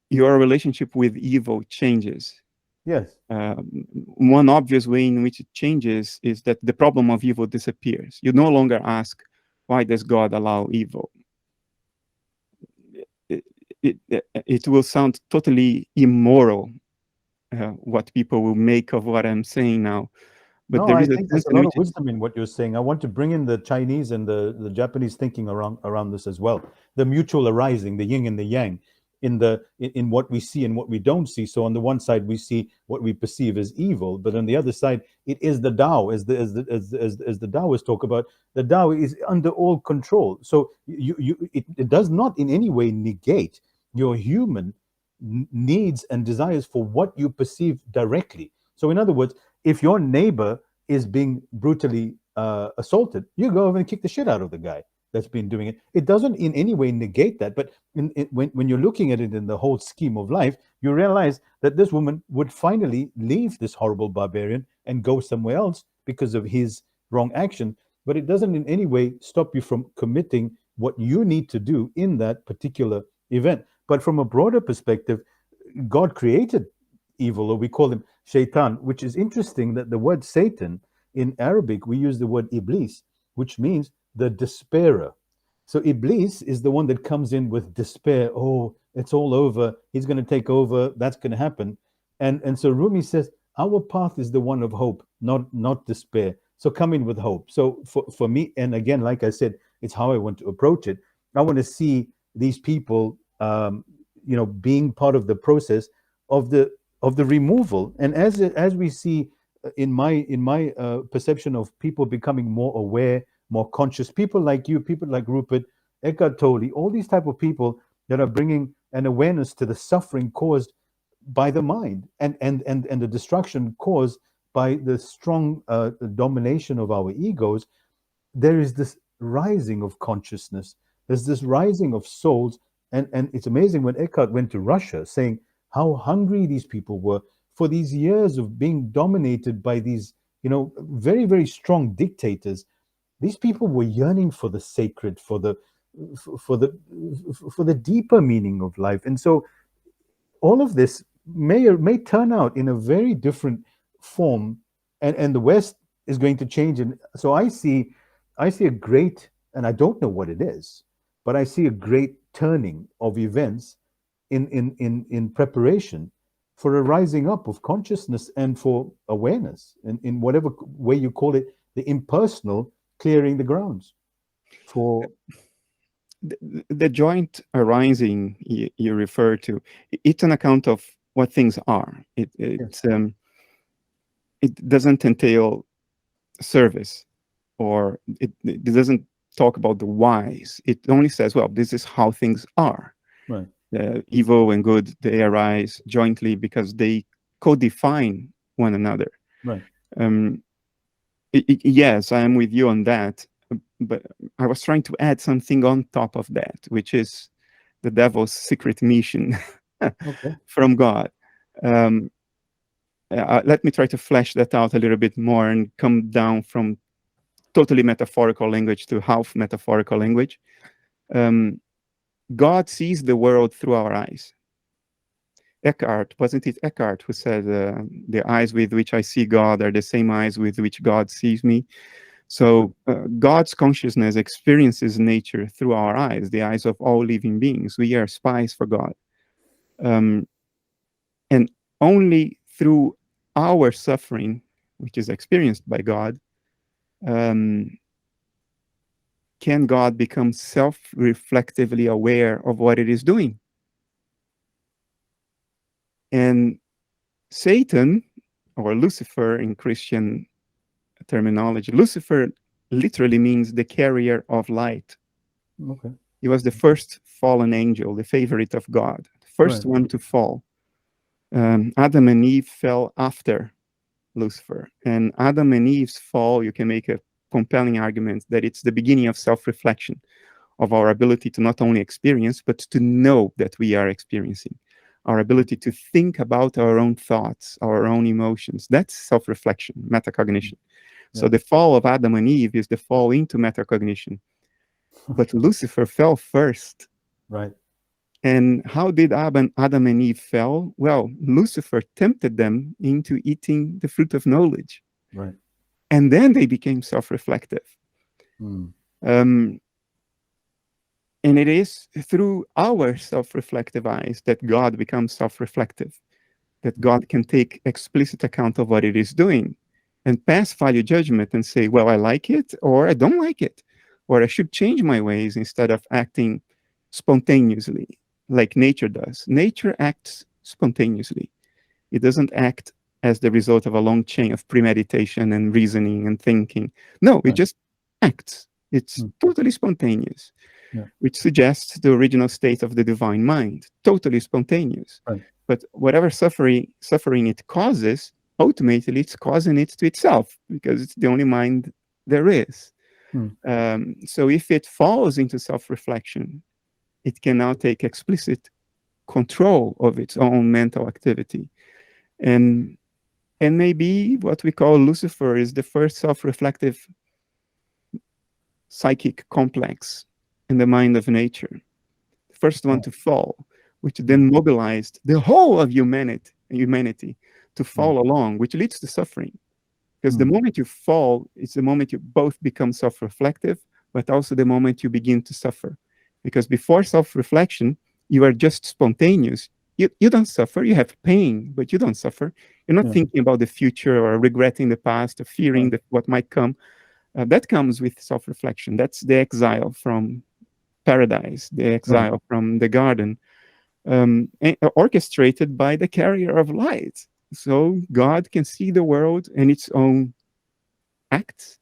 your relationship with evil changes. Yes. One obvious way in which it changes is that the problem of evil disappears. You no longer ask, why does God allow evil? It will sound totally immoral, what people will make of what I'm saying now. But no, there I is a think sense there's a in lot which of wisdom in what you're saying. I want to bring in the Chinese and the Japanese thinking around this as well. The mutual arising, the yin and the yang, in what we see and what we don't see. So on the one side, we see what we perceive as evil, but on the other side, it is the Tao, as the Taoists talk about. The Tao is under all control. So it does not in any way negate your human needs and desires for what you perceive directly. So in other words, if your neighbor is being brutally assaulted, you go over and kick the shit out of the guy that's been doing it. It doesn't in any way negate that, but when you're looking at it in the whole scheme of life, you realize that this woman would finally leave this horrible barbarian and go somewhere else because of his wrong action. But it doesn't in any way stop you from committing what you need to do in that particular event. But from a broader perspective, God created evil, or we call him shaitan, which is interesting that the word Satan in Arabic, we use the word iblis, which means the despairer. So Iblis is the one that comes in with despair. Oh, it's all over. He's going to take over. That's going to happen. And so Rumi says, our path is the one of hope, not despair. So come in with hope. So for me, and again, like I said, it's how I want to approach it. I want to see these people, being part of the process of the removal. And as we see in my perception of people becoming more aware, more conscious, people like you, people like Rupert, Eckhart Tolle, all these type of people that are bringing an awareness to the suffering caused by the mind, and the destruction caused by the strong domination of our egos. There is this rising of consciousness. There's this rising of souls. And it's amazing when Eckhart went to Russia, saying how hungry these people were for these years of being dominated by these, very, very strong dictators. These people were yearning for the sacred, for the deeper meaning of life. And so all of this may turn out in a very different form, and the West is going to change. And so I see a great, and I don't know what it is, but I see a great turning of events in preparation for a rising up of consciousness and for awareness, in whatever way you call it, the impersonal clearing the grounds for the joint arising you refer to. It's an account of what things are. It doesn't entail service, or it doesn't talk about the whys. It only says, well, this is how things are. Right. Evil and good, they arise jointly because they co-define one another. Right. Yes, I am with you on that. But I was trying to add something on top of that, which is the devil's secret mission from God. Let me try to flesh that out a little bit more and come down from totally metaphorical language to half metaphorical language. God sees the world through our eyes. Wasn't it Eckhart who said, the eyes with which I see God are the same eyes with which God sees me? So God's consciousness experiences nature through our eyes, the eyes of all living beings. We are spies for God. And only through our suffering, which is experienced by God, can God become self-reflectively aware of what it is doing. And Satan, or Lucifer in Christian terminology, Lucifer literally means the carrier of light. Okay. He was the first fallen angel, the favorite of God, the first one to fall. Adam and Eve fell after Lucifer. And Adam and Eve's fall, you can make a compelling argument that it's the beginning of self-reflection, of our ability to not only experience, but to know that we are experiencing. Our ability to think about our own thoughts, our own emotions. That's self-reflection, metacognition. Yeah. So the fall of Adam and Eve is the fall into metacognition. But Lucifer fell first. Right. And how did Adam and Eve fell? Well, Lucifer tempted them into eating the fruit of knowledge. Right. And then they became self-reflective. And it is through our self-reflective eyes that God becomes self-reflective, that God can take explicit account of what it is doing and pass value judgment and say, well, I like it, or I don't like it, or I should change my ways instead of acting spontaneously like nature does. Nature acts spontaneously. It doesn't act as the result of a long chain of premeditation and reasoning and thinking. No, it just acts. It's totally spontaneous. Yeah. Which suggests the original state of the divine mind, totally spontaneous. Right. But whatever suffering it causes, ultimately it's causing it to itself, because it's the only mind there is. So if it falls into self-reflection, it can now take explicit control of its own mental activity. And maybe what we call Lucifer is the first self-reflective psychic complex in the mind of nature. The first one Yeah. to fall, which then mobilized the whole of humanity to Mm. fall along, which leads to suffering. Because the Mm. moment you fall, it's the moment you both become self-reflective, but also the moment you begin to suffer. Because before self-reflection, you are just spontaneous. You don't suffer, you have pain, but you don't suffer. You're not Yeah. thinking about the future or regretting the past or fearing Right. that what might come. That comes with self-reflection. That's the exile from paradise, the Right. exile from the garden, orchestrated by the carrier of light. So God can see the world and its own acts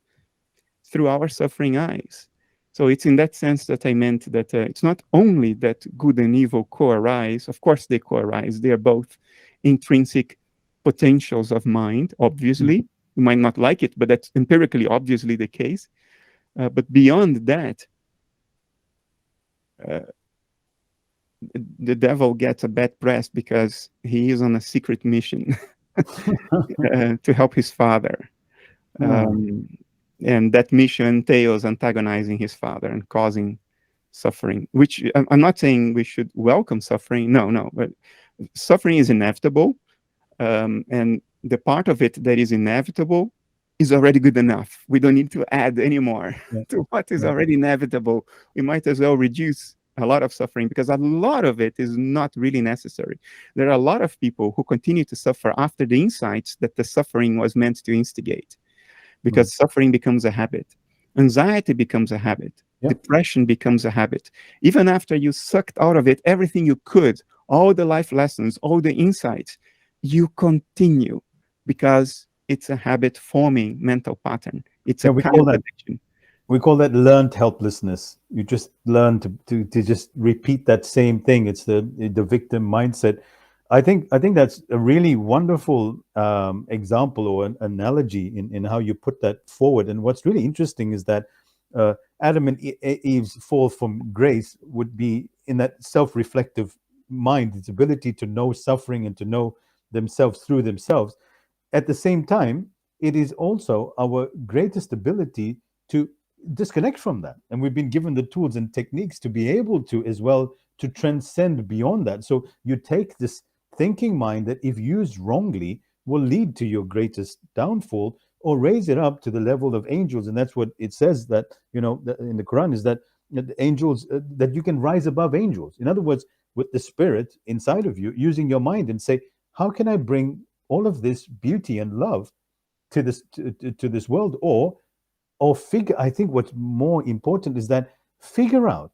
through our suffering eyes. So it's in that sense that I meant that it's not only that good and evil co-arise. Of course, they co-arise. They are both intrinsic potentials of mind. Mm. Obviously, you might not like it, but that's empirically obviously the case. But beyond that, uh, the devil gets a bad press because he is on a secret mission to help his father. Ah, Um, and that mission entails antagonizing his father and causing suffering, which I'm not saying we should welcome suffering. No, no, but suffering is inevitable. And the part of it that is inevitable is already good enough. We don't need to add any more yeah. to what is Yeah. already inevitable. We might as well reduce a lot of suffering because a lot of it is not really necessary. There are a lot of people who continue to suffer after the insights that the suffering was meant to instigate, Right. because suffering becomes a habit. Anxiety becomes a habit. Yeah. Depression becomes a habit. Even after you sucked out of it everything you could, all the life lessons, all the insights, you continue because it's a habit forming mental pattern. It's Yeah. a We kind call of that addiction. learned helplessness. You just learn to just repeat that same thing. It's the victim mindset. I think that's a really wonderful example or an analogy in how you put that forward. And what's really interesting is that Adam and Eve's fall from grace would be in that self-reflective mind, its ability to know suffering and to know themselves through themselves. At the same time, it is also our greatest ability to disconnect from that. And we've been given the tools and techniques to be able to, as well, to transcend beyond that. So you take this thinking mind that, if used wrongly, will lead to your greatest downfall, or raise it up to the level of angels. And that's what it says, that, in the Quran, is that the angels, that you can rise above angels. In other words, with the spirit inside of you, using your mind and say, how can I bring all of this beauty and love to this world? Or figure, I think what's more important is that, figure out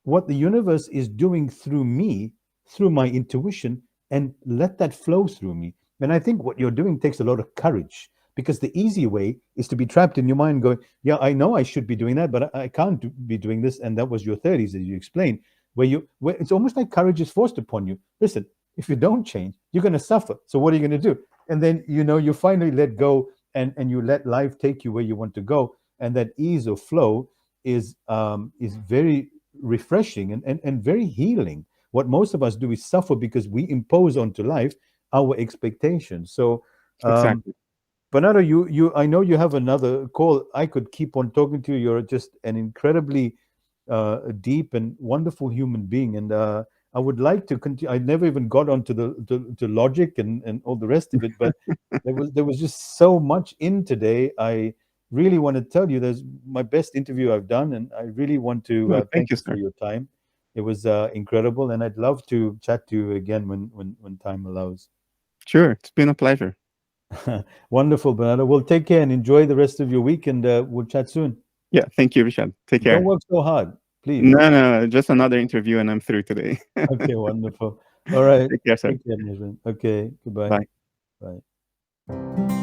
what the universe is doing through me, through my intuition, and let that flow through me. And I think what you're doing takes a lot of courage, because the easy way is to be trapped in your mind going, yeah, I know I should be doing that, but I can't be doing this. And that was your 30s, as you explained, where it's almost like courage is forced upon you. Listen, if you don't change, you're going to suffer. So what are you going to do? And then, you finally let go, and you let life take you where you want to go. And that ease of flow is very refreshing and very healing. What most of us do is suffer because we impose onto life our expectations. So, um, Exactly. Bernardo, I know you have another call. I could keep on talking to you. You're just an incredibly deep and wonderful human being, and I would like to continue. I never even got onto the logic and all the rest of it, but there was just so much in today. I really want to tell you, there's my best interview I've done, and I really want to No, thank thank you, you for sir. your time. It was incredible, and I'd love to chat to you again when time allows. Sure. It's been a pleasure. Wonderful, Bernardo. Well, take care and enjoy the rest of your week, and we'll chat soon. Yeah. Thank you, Rishad. Take Don't care. work so hard, please. No, no, just another interview and I'm through today. Okay, wonderful. All right. Take care, sir. Take care, my friend. Okay, goodbye. Bye. Bye.